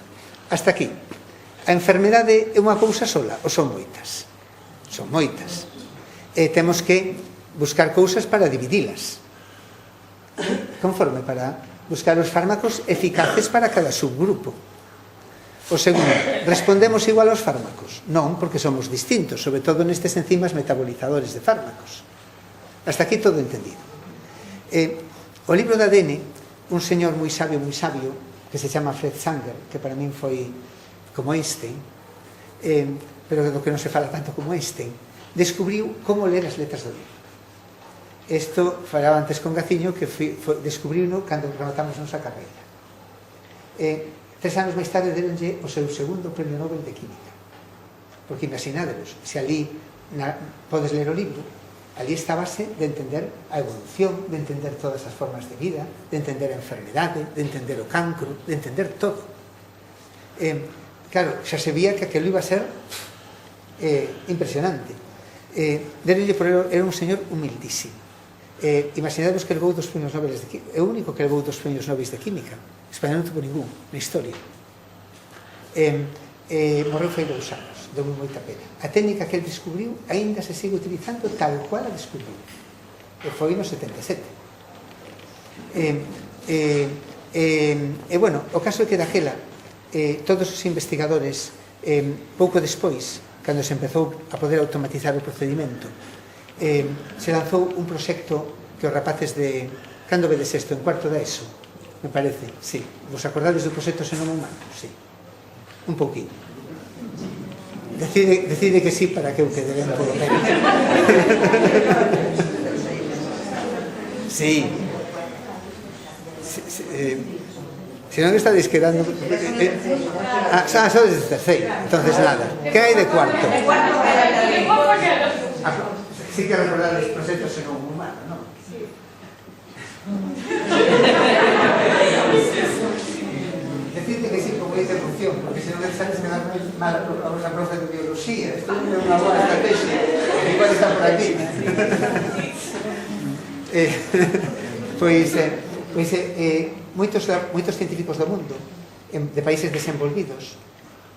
Hasta aquí. A enfermedade é unha cousa sola ou son moitas? Son moitas. E temos que buscar cousas para dividilas. Conforme para buscar os fármacos eficaces para cada subgrupo. O segundo, respondemos igual aos fármacos? Non, porque somos distintos, sobre todo nestes enzimas metabolizadores de fármacos. Hasta aquí todo entendido. O libro de ADN, un señor moi sabio, que se chama Fred Sanger, que para min foi como Einstein, pero do que non se fala tanto como Einstein, descubriu como ler as letras do libro. Isto falaba antes con Gaciño, que descubriuno cando rematamos nosa carreira. 3 anos máis tarde deronlle o seu segundo premio Nobel de Química. Porque imaginádevos, se ali podes ler o libro, ali está a base de entender a evolución, de entender todas as formas de vida, de entender a enfermedade, de entender o cancro, de entender todo. Claro, xa se vía que aquilo iba a ser impresionante. Deronlle por era un señor humildísimo. Imaginadvos que levou 2 premios Nobel de Química, é o único que levou 2 premios Nobel de Química. España non tuvo ningún na historia. Morreu fai 2 anos, deu moita pena. A técnica que ele descubriu aínda se sigue utilizando tal cual a descubriu, e foi no 77. Bueno, o caso é que daquela todos os investigadores pouco despois, cando se empezou a poder automatizar o procedimento, se lanzou un proxecto que os rapaces de... Cando vedes isto? En cuarto da ESO, me parece, sí. Vos acordades do proxecto Xenoma Humano? Sí. Un pouquinho. Decide que sí para que eu quede ben polo menos. Sí. Se non estades quedando... sodes de terceiro, entonces nada. Que hai de cuarto? Sí que recordar os proxectos Xenoma Humano, non? Decirte que sí, como dice función, porque se non sabes que dar mal a unha profe de biología, isto é unha boa estrategia, igual está por aquí. Moitos científicos do mundo, de países desenvolvidos,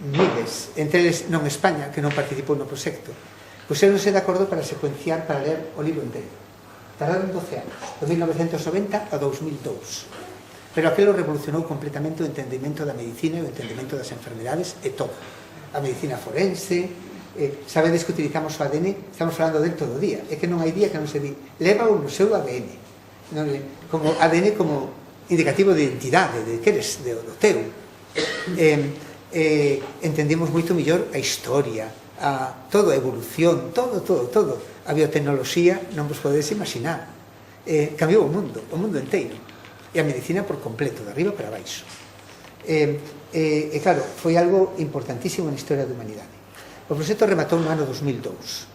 miles, entre eles non España, que non participou no proxecto, puseronse de acordo para secuenciar, para ler o libro inteiro. Tardaron 12 anos, de 1990 a 2002. Pero aquilo revolucionou completamente o entendimento da medicina e o entendimento das enfermedades e todo. A medicina forense, sabedes que utilizamos o ADN, estamos falando del todo o día, é que non hai día que non se di, leva o seu ADN, como ADN como indicativo de identidade, de que eres, do teu. Entendimos moito mellor a historia, toda a evolución, todo. A biotecnoloxía non vos podedes imaginar. Cambiou o mundo inteiro. E a medicina por completo, de arriba para baixo. Claro, foi algo importantísimo na historia da humanidade. O proxecto rematou no ano 2002.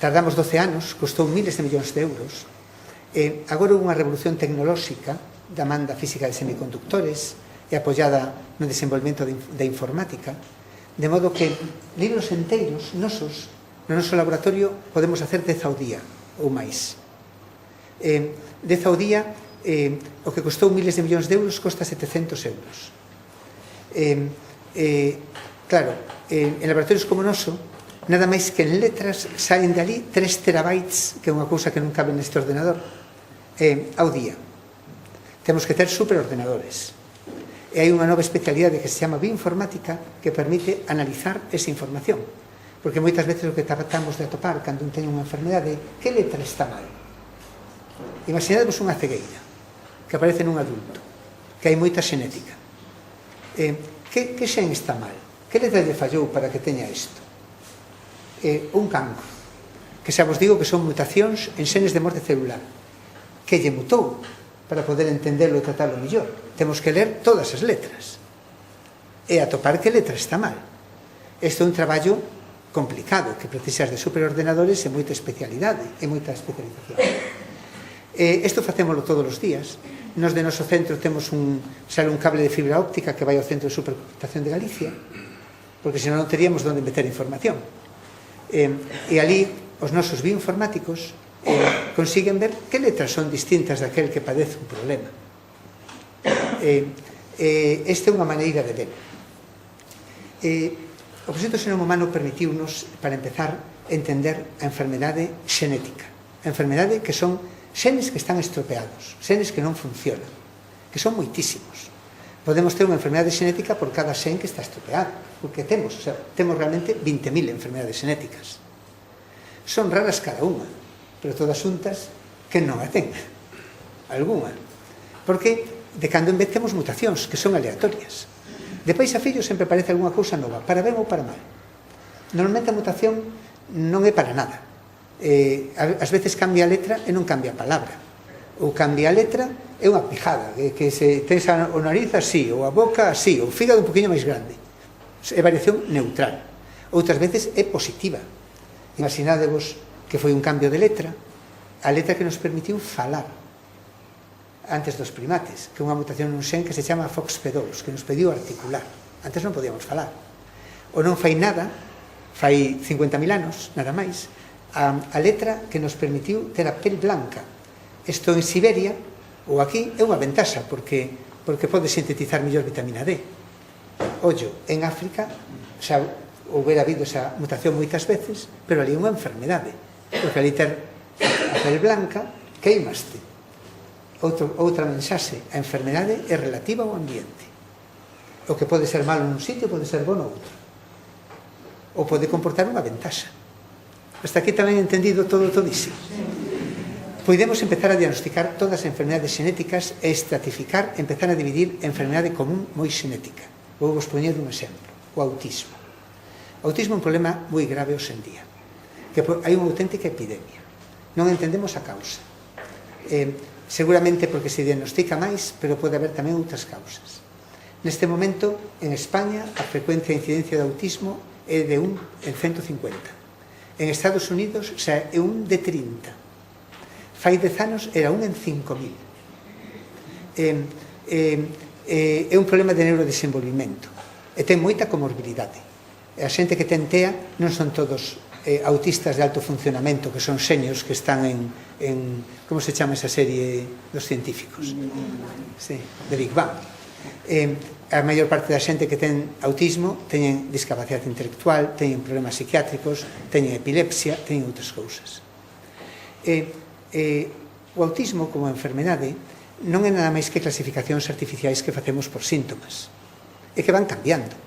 Tardamos 12 anos, costou miles de millóns de euros. Agora houve unha revolución tecnolóxica da man da física de semiconductores e apoiada no desenvolvemento da informática, de modo que libros enteiros nosos no noso laboratorio podemos hacer 10 ao día ou máis. 10 ao día, o que costou miles de millóns de euros costa 700 euros. Claro, en laboratorios como o noso, nada máis que en letras saen de ali 3 terabytes, que é unha cousa que non cabe neste ordenador, ao día. Temos que ter superordenadores. E hai unha nova especialidade que se chama bioinformática que permite analizar esa información. Porque moitas veces o que tratamos de atopar cando un ten unha enfermedade, que letra está mal? Imaginadvos unha cegueira que aparece nun adulto, que hai moita xenética. Que xen está mal? Que letra lle fallou para que teña isto? Un cancro, que xa vos digo que son mutacións en xenes de morte celular, que lle mutou para poder entenderlo e tratarlo mellor. Temos que ler todas as letras e atopar que letra está mal. Isto é un traballo complicado, que precisas de superordenadores e moita especialidade e moita especialización. Isto facémolo todos os días. Nos de noso centro sale un cable de fibra óptica que vai ao Centro de Supercomputación de Galicia, porque senón non teríamos onde meter información. E ali os nosos bioinformáticos consiguen ver que letras son distintas daquel que padece un problema. Esta é unha maneira de ver. O proxecto Xenoma Humano permitiunos, para empezar, entender a enfermedade xenética. A enfermedade que son xenes que están estropeados, xenes que non funcionan, que son moitísimos. Podemos ter unha enfermedade xenética por cada xen que está estropeado, porque temos realmente 20.000 enfermedades xenéticas. Son raras cada unha, pero todas xuntas que non a ten algunha, porque de cando en vez temos mutacións que son aleatorias. De pais a fillo sempre parece algunha cousa nova, para ben ou para mal. Normalmente a mutación non é para nada. Ás veces cambia a letra e non cambia a palabra, ou cambia a letra é unha pijada, que se tens o nariz así, ou a boca así, ou o fígado un poquinho máis grande. É variación neutral. Outras veces é positiva. Imaginádevos que foi un cambio de letra, a letra que nos permitiu falar antes dos primates, que é unha mutación nun xen que se chama FOXP2, que nos pediu articular. Antes non podíamos falar. Ou non fai nada, fai 50.000 anos, nada máis, a letra que nos permitiu ter a pel blanca. Isto en Siberia, ou aquí, é unha ventaxa, porque pode sintetizar mellor vitamina D. Ollo, en África xa houbera habido esa mutación moitas veces, pero ali é unha enfermedade, porque ali ter a pel blanca queimaste. Outra mensaxe, a enfermedade é relativa ao ambiente. O que pode ser malo nun sitio pode ser bo no outro, ou pode comportar unha ventaxa. Hasta aquí tamén entendido todo iso. Podemos empezar a diagnosticar todas as enfermedades xenéticas e estratificar, empezar a dividir enfermedade común moi xenética. Vou vos poñer un exemplo, o autismo. O autismo é un problema moi grave hoxe en día, que hai unha auténtica epidemia. Non entendemos a causa. Seguramente porque se diagnostica máis, pero pode haber tamén outras causas. Neste momento, en España, a frecuencia de incidencia de autismo é de 1 en 150. En Estados Unidos xa é 1 de 30. Fai 10 anos era 1 en 5.000. É un problema de neurodesenvolvimento e ten moita comorbilidade. A xente que ten TEA non son todos autistas de alto funcionamento, que son xenios que están en como se chama esa serie dos científicos? Sí, de Big Bang. A maior parte da xente que ten autismo teñen discapacidade intelectual, teñen problemas psiquiátricos, teñen epilepsia, teñen outras cousas. O autismo como enfermedade non é nada máis que clasificacións artificiais que facemos por síntomas, e que van cambiando.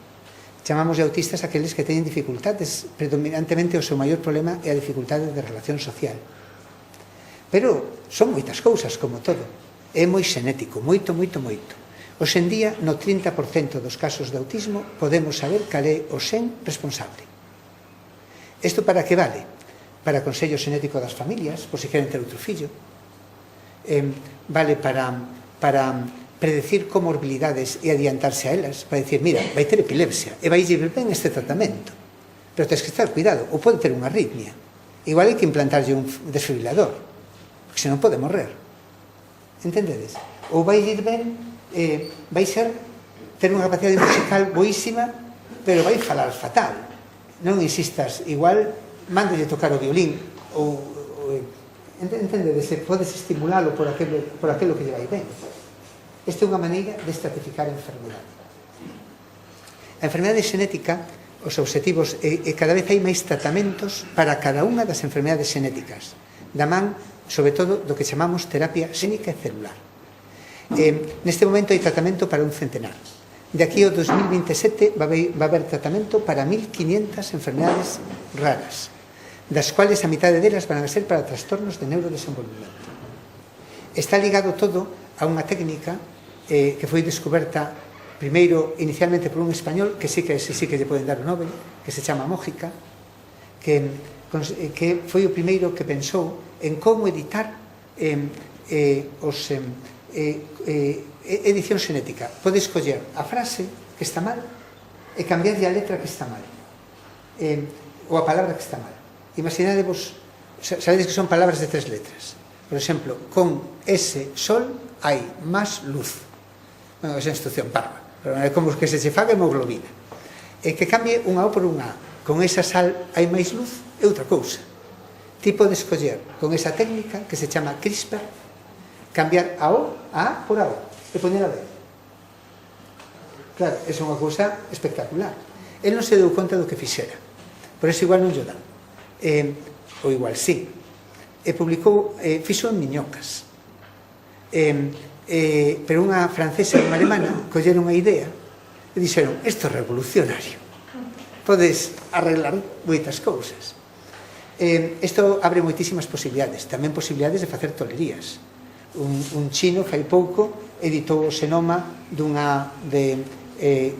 Chamamos de autistas aqueles que teñen dificultades, predominantemente o seu maior problema é a dificultade de relación social. Pero son moitas cousas, como todo. É moi xenético, moito. Hoxe en día, no 30% dos casos de autismo, podemos saber cal é o xen responsable. Isto para que vale? Para consello xenético das familias, por se queren ter outro fillo. Vale para predecir comorbilidades e adiantarse a elas, para dicir, mira, vai ter epilepsia e vai ir ben este tratamento, pero tens que estar cuidado, ou pode ter unha arritmia, igual hai que implantarlle un desfibrilador, porque senón pode morrer, entendedes? Ou vai ir ben, vai ser ter unha capacidade musical boísima, pero vai falar fatal. Non insistas, igual mándalle tocar o violín, ou entendedes, podes estimulalo por aquilo que lle vai ben. Esta é unha maneira de estratificar a enfermedade. A enfermedade xenética, os obxectivos, e cada vez hai máis tratamentos para cada unha das enfermedades xenéticas, da man, sobre todo, do que chamamos terapia xénica e celular. Neste momento hai tratamento para 1 centenar. De aquí ao 2027 va haber tratamento para 1.500 enfermedades raras, das cuales a mitad delas van a ser para trastornos de neurodesenvolvimento. Está ligado todo a unha técnica que foi descoberta primeiro inicialmente por un español que sí que lle poden dar o Nobel, que se chama Mójica, que foi o primeiro que pensou en como editar edición xenética. Pode escoller a frase que está mal e cambiarlle a letra que está mal, ou a palabra que está mal. Imaginadevos, sabedes que son palabras de 3 letras. Por exemplo, con ese sol hai máis luz. Bueno, esa instrucción parva, pero é como que se faga hemoglobina. E que cambie unha O por unha A. Con esa sal hai máis luz é outra cousa. ti podes escoller con esa técnica que se chama CRISPR, cambiar a O, a A por a O, e poner a B. Claro, é unha cousa espectacular. El non se deu conta do que fixera, por eso igual non lle dan. Ou igual sí. E publicou, fixo en miñocas. Pero unha francesa e unha alemana colleron unha idea e dixeron, isto é revolucionario, podes arreglar moitas cousas. Isto abre moitísimas posibilidades, tamén posibilidades de facer tolerías. Un chino fai pouco editou o xenoma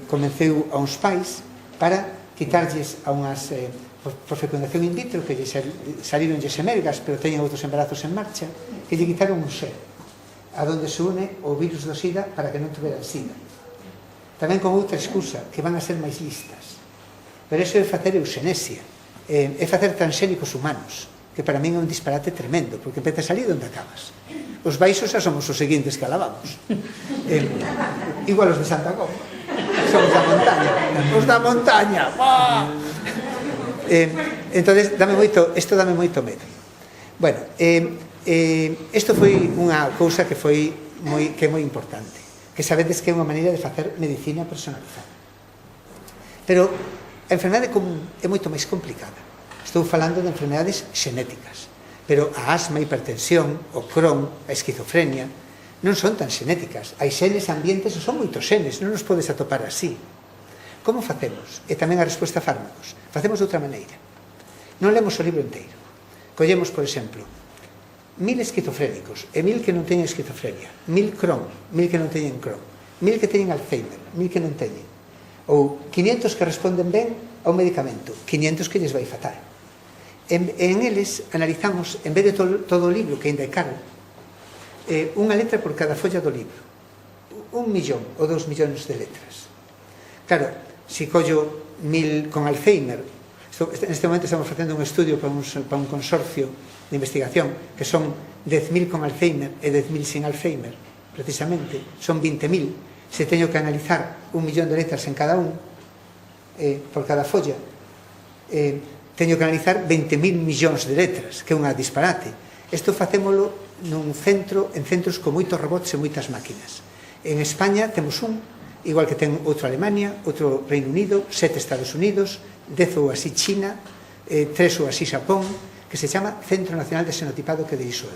convenceu a uns pais para quitarlles a unhas por fecundación in vitro que salironlle semelgas, pero teñen outros embarazos en marcha, que lle quitaron un xen a donde se une o virus do SIDA para que non tuveran SIDA. Tamén con outra excusa, que van a ser máis listas. Pero iso é facer euxenesia, é facer transxénicos humanos, que para min é un disparate tremendo, porque empezas ali onde acabas. Os baixos xa somos os seguintes que alabamos. Igual os de Santa Copa. Somos da montaña. Os da montaña. Entonces, isto dame moito medo. Bueno, isto foi unha cousa que é moi importante, que sabedes que é unha maneira de facer medicina personalizada. Pero a enfermedade común é moito máis complicada. Estou falando de enfermedades xenéticas, pero a asma, a hipertensión, o Crohn, a esquizofrenia non son tan xenéticas. Hai xenes, ambientes, son moitos xenes, non nos podes atopar así. Como facemos? E tamén a resposta a fármacos. Facemos de outra maneira. Non lemos o libro inteiro. Collemos, por exemplo, 1000 esquizofrénicos e 1000 que non teñen esquizofrenia, 1000 Crohn, 1000 que non teñen Crohn, 1000 que teñen Alzheimer, 1000 que non teñen, ou 500 que responden ben ao medicamento, 500 que lles vai fatal. En eles analizamos, en vez de todo o libro, que ainda é caro, unha letra por cada folla do libro, 1 millón ou 2 millóns de letras. Claro, se collo 1000 con Alzheimer, neste momento estamos facendo un estudio para un consorcio de investigación que son 10.000 con Alzheimer e 10.000 sin Alzheimer, precisamente, son 20.000. Se teño que analizar 1 millón de letras en cada un, por cada folla, teño que analizar 20.000 millóns de letras, que é unha disparate. Isto facémolo en centros con moitos robots e moitas máquinas. En España temos un, igual que ten outro Alemania, outro Reino Unido, 7 Estados Unidos, 10 ou así China, 3 ou así Xapón, que se chama Centro Nacional de Xenotipado, que de iso é.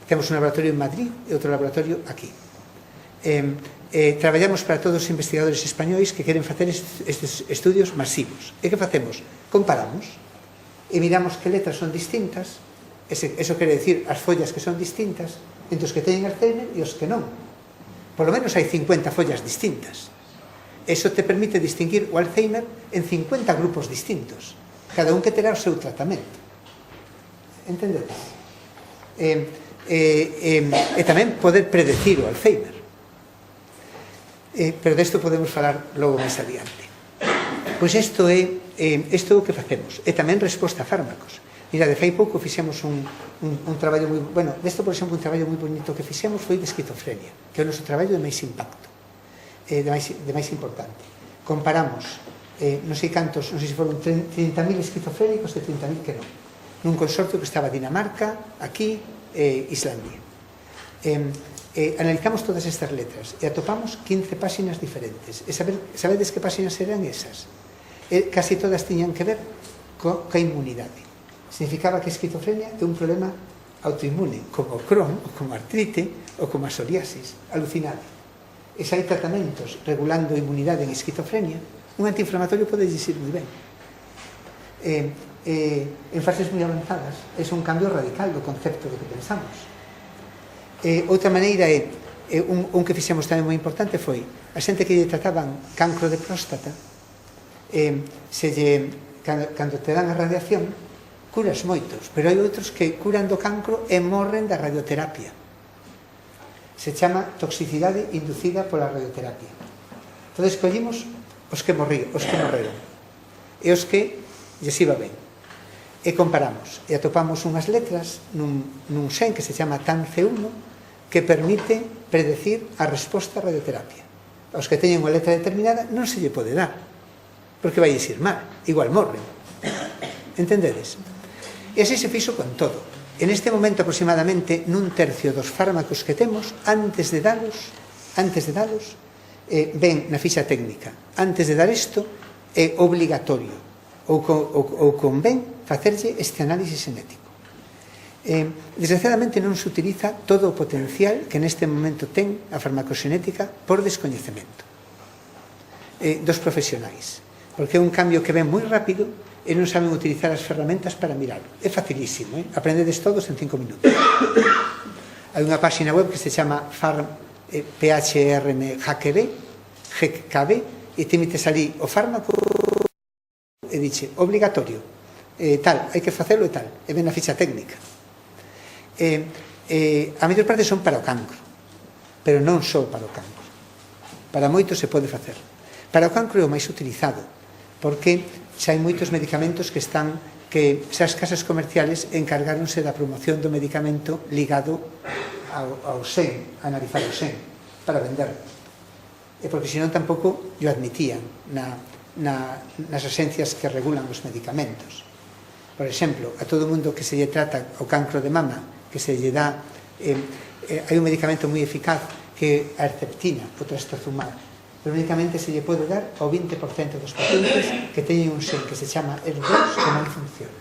Temos un laboratorio en Madrid e outro laboratorio aquí. Traballamos para todos os investigadores españois que queren facer estes estudios masivos. E que facemos? Comparamos e miramos que letras son distintas, eso quere decir as follas que son distintas entre os que teñen Alzheimer e os que non. Por lo menos hai 50 follas distintas. Eso te permite distinguir o Alzheimer en 50 grupos distintos, cada un que terá o seu tratamento. Entendedes? E tamén poder predecir o Alzheimer. Pero desto podemos falar logo máis adiante. Pois isto é o que facemos. E tamén resposta a fármacos. Mira, de fai pouco fixemos un traballo moi... Bueno, desto, por exemplo, un traballo moi bonito que fixemos foi de esquizofrenia, que é o noso traballo de máis impacto, de máis importante. Comparamos, non sei cantos, non sei se foron 30.000 esquizofrénicos e 30.000 que non, nun consorcio que estaba Dinamarca, aquí, Islandia. Analizamos todas estas letras e atopamos 15 páxinas diferentes. E sabedes que páxinas eran esas? Casi todas tiñan que ver coa inmunidade. Significaba que a esquizofrenia é un problema autoinmune, como o Crohn, ou como a artrite, ou como a psoriasis, alucinado. E se hai tratamentos regulando a inmunidade en esquizofrenia, un antiinflamatorio pode ir moi ben. En fases moi avanzadas, é un cambio radical do concepto do que pensamos. Outra maneira é, un que fixemos tamén moi importante foi, a xente que lle trataban cancro de próstata, cando te dan a radiación, curas moitos, pero hai outros que curan do cancro e morren da radioterapia. Se chama toxicidade inducida pola radioterapia. Entón, escollimos os que morreron e os que lles iba ben. E comparamos, e atopamos unhas letras nun xen que se chama TANC1 que permite predecir a resposta á radioterapia. Aos que teñen unha letra determinada non se lle pode dar, porque vai ir mal, igual morren. Entendedes? E así se fixo con todo. En este momento aproximadamente nun tercio dos fármacos que temos, antes de dalos, ven na ficha técnica. Antes de dar isto é obligatorio ou convén facerlle este análisis xenético. Desgraciadamente non se utiliza todo o potencial que neste momento ten a farmacoxenética por descoñecemento dos profesionais, porque é un cambio que ven moi rápido e non saben utilizar as ferramentas para mirarlo. É facilísimo, aprendedes todos en 5 minutos. Hai unha página web que se chama PHRN-HKB e te metes ali o fármaco e dixe obligatorio, tal, hai que facelo e tal, e ven a ficha técnica. A maior parte son para o cancro, pero non só para o cancro, para moito se pode facer. Para o cancro é o máis utilizado, porque xa hai moitos medicamentos que as casas comerciales encargáronse da promoción do medicamento ligado ao sen, a analizar o sen, para venderlo. E porque senón tampouco o admitían nas agencias que regulan os medicamentos. Por exemplo, a todo mundo que se lle trata o cancro de mama, que se lle dá, hai un medicamento moi eficaz que é a Herceptina, o trastuzumab, pero únicamente se lle pode dar ao 20% dos pacientes que teñen un sen que se chama HER2 que non funciona.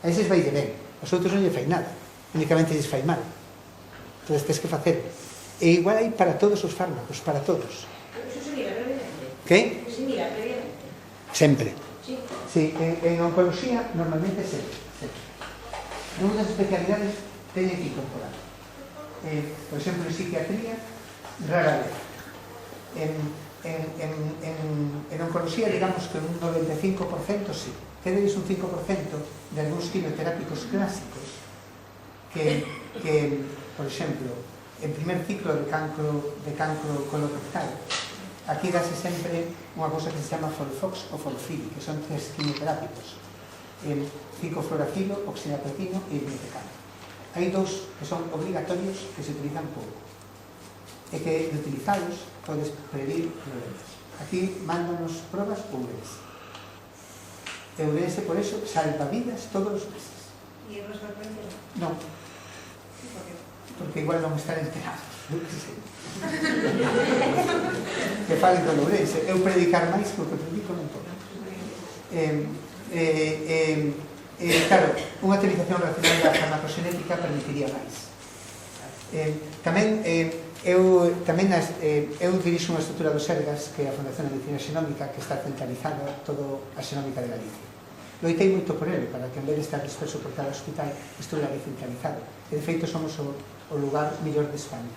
A eses vai de ben, aos outros non lle fai nada, únicamente lles fai mal. Entón, tens que facer. E igual hai para todos os fármacos, para todos. Eso se mira previamente. Que? Se mira previamente. Sempre. Sí, en oncología normalmente sempre. Nunhas especialidades teñen que incorporar. Por exemplo, en psiquiatría, rara vez. En oncología, digamos que un 95% sí. Quedeis un 5% de algúns quimioterápicos clásicos que, por exemplo, en primer ciclo de cancro colorectal, aquí dase sempre unha cousa que se chama Folfox ou Folfiri, que son 3 quimioterápicos, ciclofluoracilo, oxinapretino e irinotecan. Hai 2 que son obligatorios que se utilizan pouco, e que de utilizados podes prevenir problemas. Aquí mándanos probas Ourense. Ourense, por eso, salva vidas todos os meses. ¿Y en nuestra frecuencia? Non, ¿Por qué? porque igual non están enterados. Que falen con Ourense. Eu predicar máis porque predico non todo. Claro, unha utilización racional da farmacoxenética permitiría máis. Tamén eu dirixo unha estrutura do Sergas, que é a Fundación de Medicina Xenómica, que está centralizada toda a xenómica de Galicia. Loitei moito por ele, para que en vez de estar disperso por cada hospital, estuviera ali centralizado. E de feito somos o lugar mellor de España.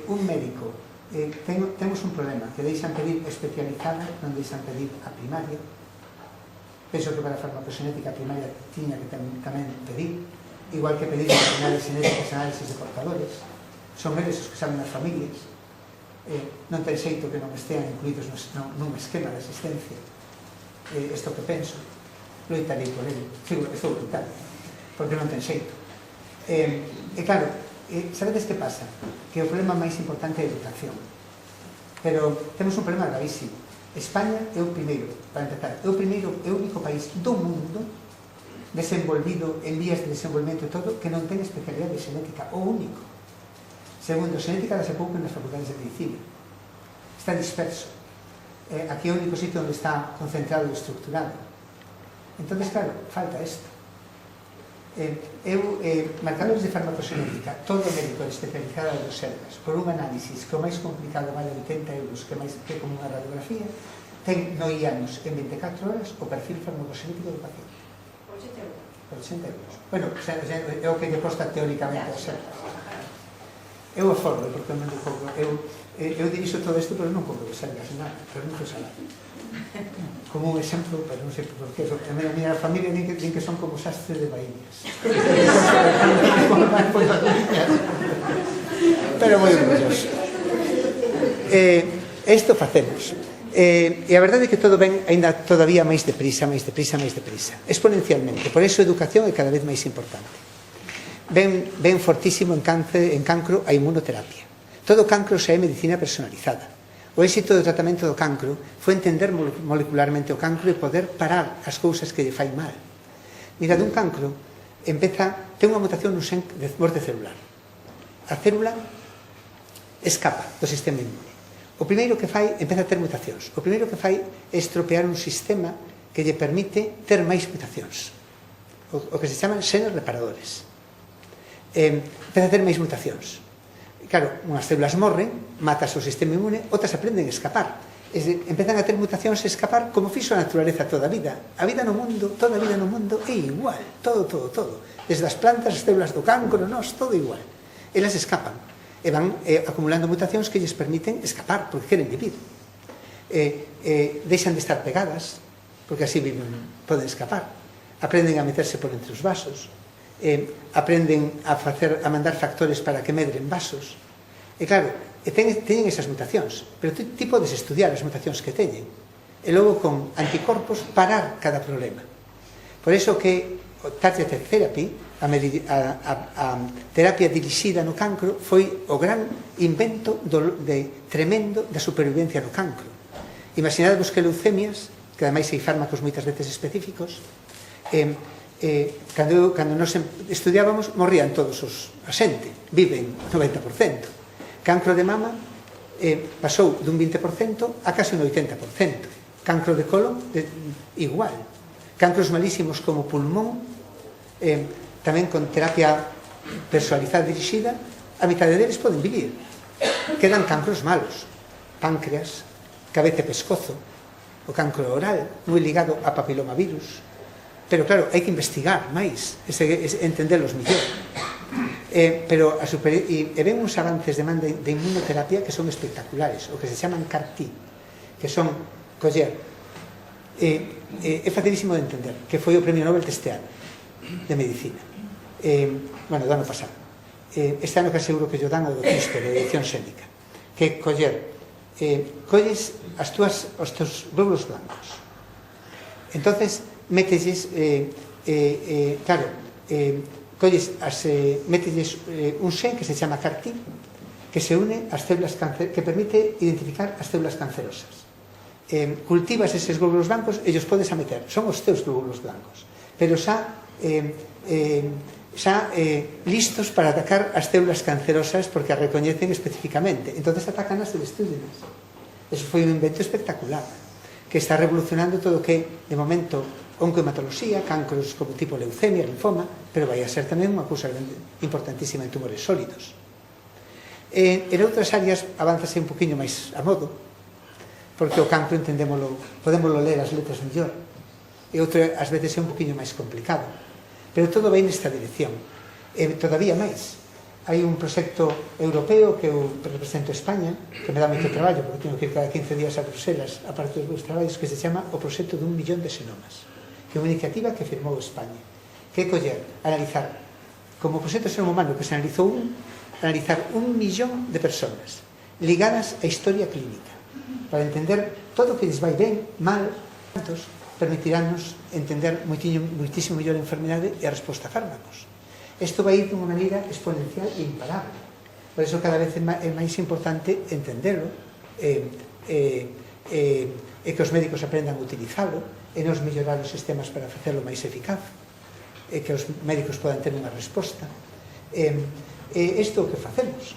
Un médico, temos un problema, que deixan pedir especializada, non deixan pedir a primaria. Penso que para a farmacoxenética a primaria tiña que tamén pedir, igual que pedir análisis xenéticas, análisis de portadores. Son eles os que saben as familias. Non ten xeito que non estean incluídos nun esquema de asistencia. Isto que penso, loitarei por ele. Estou loitando, porque non ten xeito. E claro, sabedes que pasa? Que o problema máis importante é a educación. Pero temos un problema gravísimo. España é o primeiro, para empezar, é o primeiro e único país do mundo desenvolvido en vías de desenvolvemento e todo que non ten especialidade de xenética, o único. Segundo, xenética dase pouco nas facultades de medicina. Está disperso. Aquí é o único sitio onde está concentrado e estructurado. Entón, claro, falta isto. Marcadores de farmacoxenética, todo médico especializado dos Sergas, por un análisis que o máis complicado vale 80 euros, que como unha radiografía, ten no IANOS en 24 horas o perfil farmacoxenético do paciente. Por 80 euros. Por 80 euros. Bueno, é o que lle costa teóricamente aos Sergas. Eu afordo, porque non cobro. Eu dirixo todo isto, pero non cobro de Sergas, nada, pero non salario. Como un exemplo, pero non sei por qué. A miña familia din que son como sastres de vaíñas. Pero moi orgulloso. Isto facemos. E a verdade é que todo ven ainda todavía máis deprisa. Exponencialmente. Por iso a educación é cada vez máis importante. Ven fortísimo en cancro a inmunoterapia. Todo cancro xa é medicina personalizada. O éxito do tratamento do cancro foi entender molecularmente o cancro e poder parar as cousas que lle fai mal. Mira, dun cancro ten unha mutación no xen de morte celular. A célula escapa do sistema inmune. O primeiro que fai, empeza a ter mutacións. O primeiro que fai é estropear un sistema que lle permite ter máis mutacións. O que se chaman xenes reparadores. Empeza a ter máis mutacións. Claro, unhas células morren, matas o sistema inmune, outras aprenden a escapar. Empezan a ter mutacións e escapar como fixo a naturaleza toda a vida. A vida no mundo, toda a vida no mundo é igual. Todo. Desde as plantas, as células do cancro, nós, todo igual. Elas escapan e van acumulando mutacións que lles permiten escapar, porque queren vivir. Deixan de estar pegadas, porque así poden escapar. Aprenden a meterse por entre os vasos. Aprenden a mandar factores para que medren vasos. E claro, teñen esas mutacións, pero ti podes estudiar as mutacións que teñen e logo con anticorpos parar cada problema. Por iso que o targeted therapy, a terapia dirixida no cancro, foi o gran invento tremendo da supervivencia no cancro. Imaginadvos que leucemias, que ademais hai fármacos moitas veces específicos, cando nos estudiábamos morrían todos a xente, viven 90%. Cancro de mama pasou dun 20% a casi un 80%. Cancro de colon, igual. Cancros malísimos como pulmón, tamén con terapia personalizada dirixida, a mitad deles poden vivir. Quedan cancros malos, páncreas, cabeza e pescozo, o cancro oral, moi ligado a papilomavirus. Pero claro, hai que investigar máis, entenderlos mellor. Pero ven uns avances de inmunoterapia que son espectaculares, o que se chaman CAR-T, que son coller. É facilísimo de entender, que foi o premio Nobel deste ano de medicina, do ano pasado. Este ano que aseguro que yo dan o do CRISPR, de edición xénica, que colles os teus glóbulos blancos, entonces metelles metelles un xen que se chama CAR-T, que se une ás células que permite identificar as células cancerosas. Cultivas eses glóbulos blancos e os podes a meter, son os teus glóbulos blancos, pero xa listos para atacar as células cancerosas porque as recoñecen especificamente, entonces atacan as e destruyenas. Eso foi un invento espectacular que está revolucionando todo o que de momento oncohematoloxía, cancros como tipo leucemia, linfoma, pero vai a ser tamén unha cousa importantísima en tumores sólidos. En outras áreas avanzase un poquinho máis a modo, porque o cancro podémoslo ler as letras mellor, e outro ás veces é un poquinho máis complicado, pero todo vai nesta dirección. Todavía máis, hai un proxecto europeo que eu represento a España, que me dá moito traballo, porque teño que ir cada 15 días a Bruselas, a parte dos meus traballos, que se chama o proxecto de 1 millón de xenomas, que é unha iniciativa que firmou España, que é coller, analizar, como o proxecto Xenoma Humano, que se analizou analizar 1 millón de persoas ligadas á historia clínica, para entender todo o que lles vai ben, mal, permitiránnos entender moitísimo mellor a enfermedade e a resposta a fármacos. Isto vai ir de unha maneira exponencial e imparable. Por iso cada vez é máis importante entenderlo e que os médicos aprendan a utilizarlo e nos mellorar os sistemas para facerlo máis eficaz e que os médicos podan ter unha resposta. Isto é o que facemos.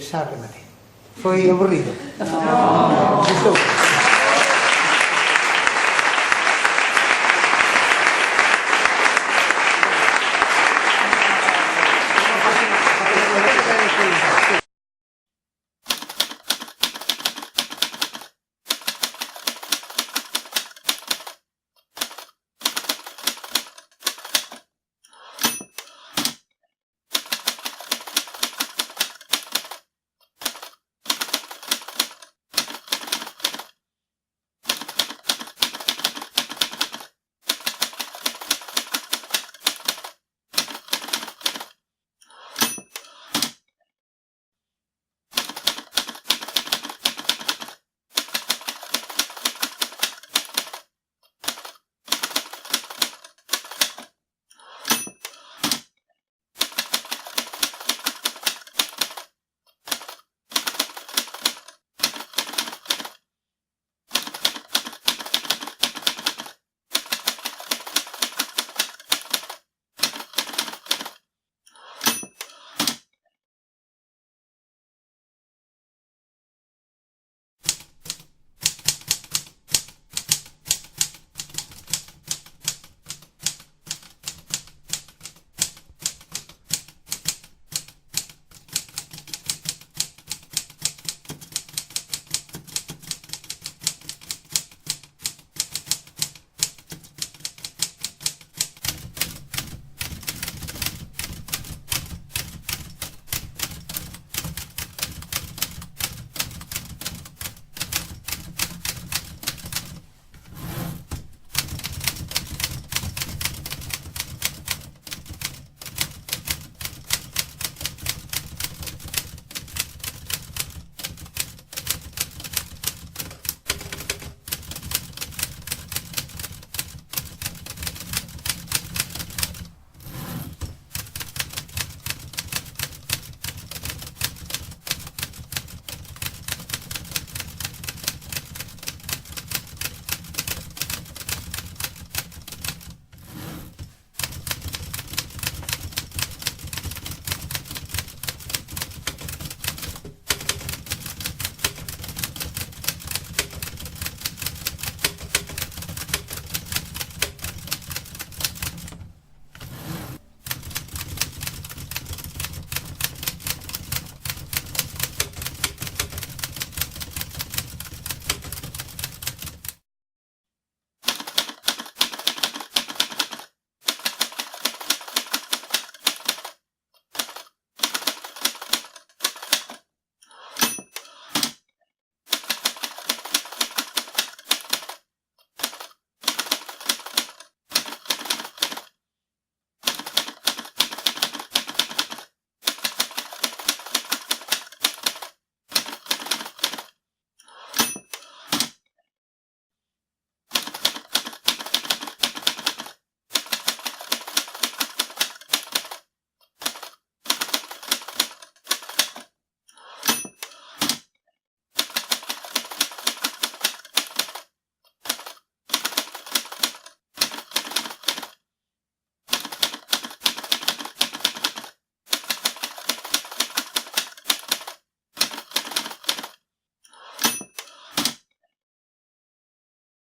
Xa rematei. Foi aburrido? Non.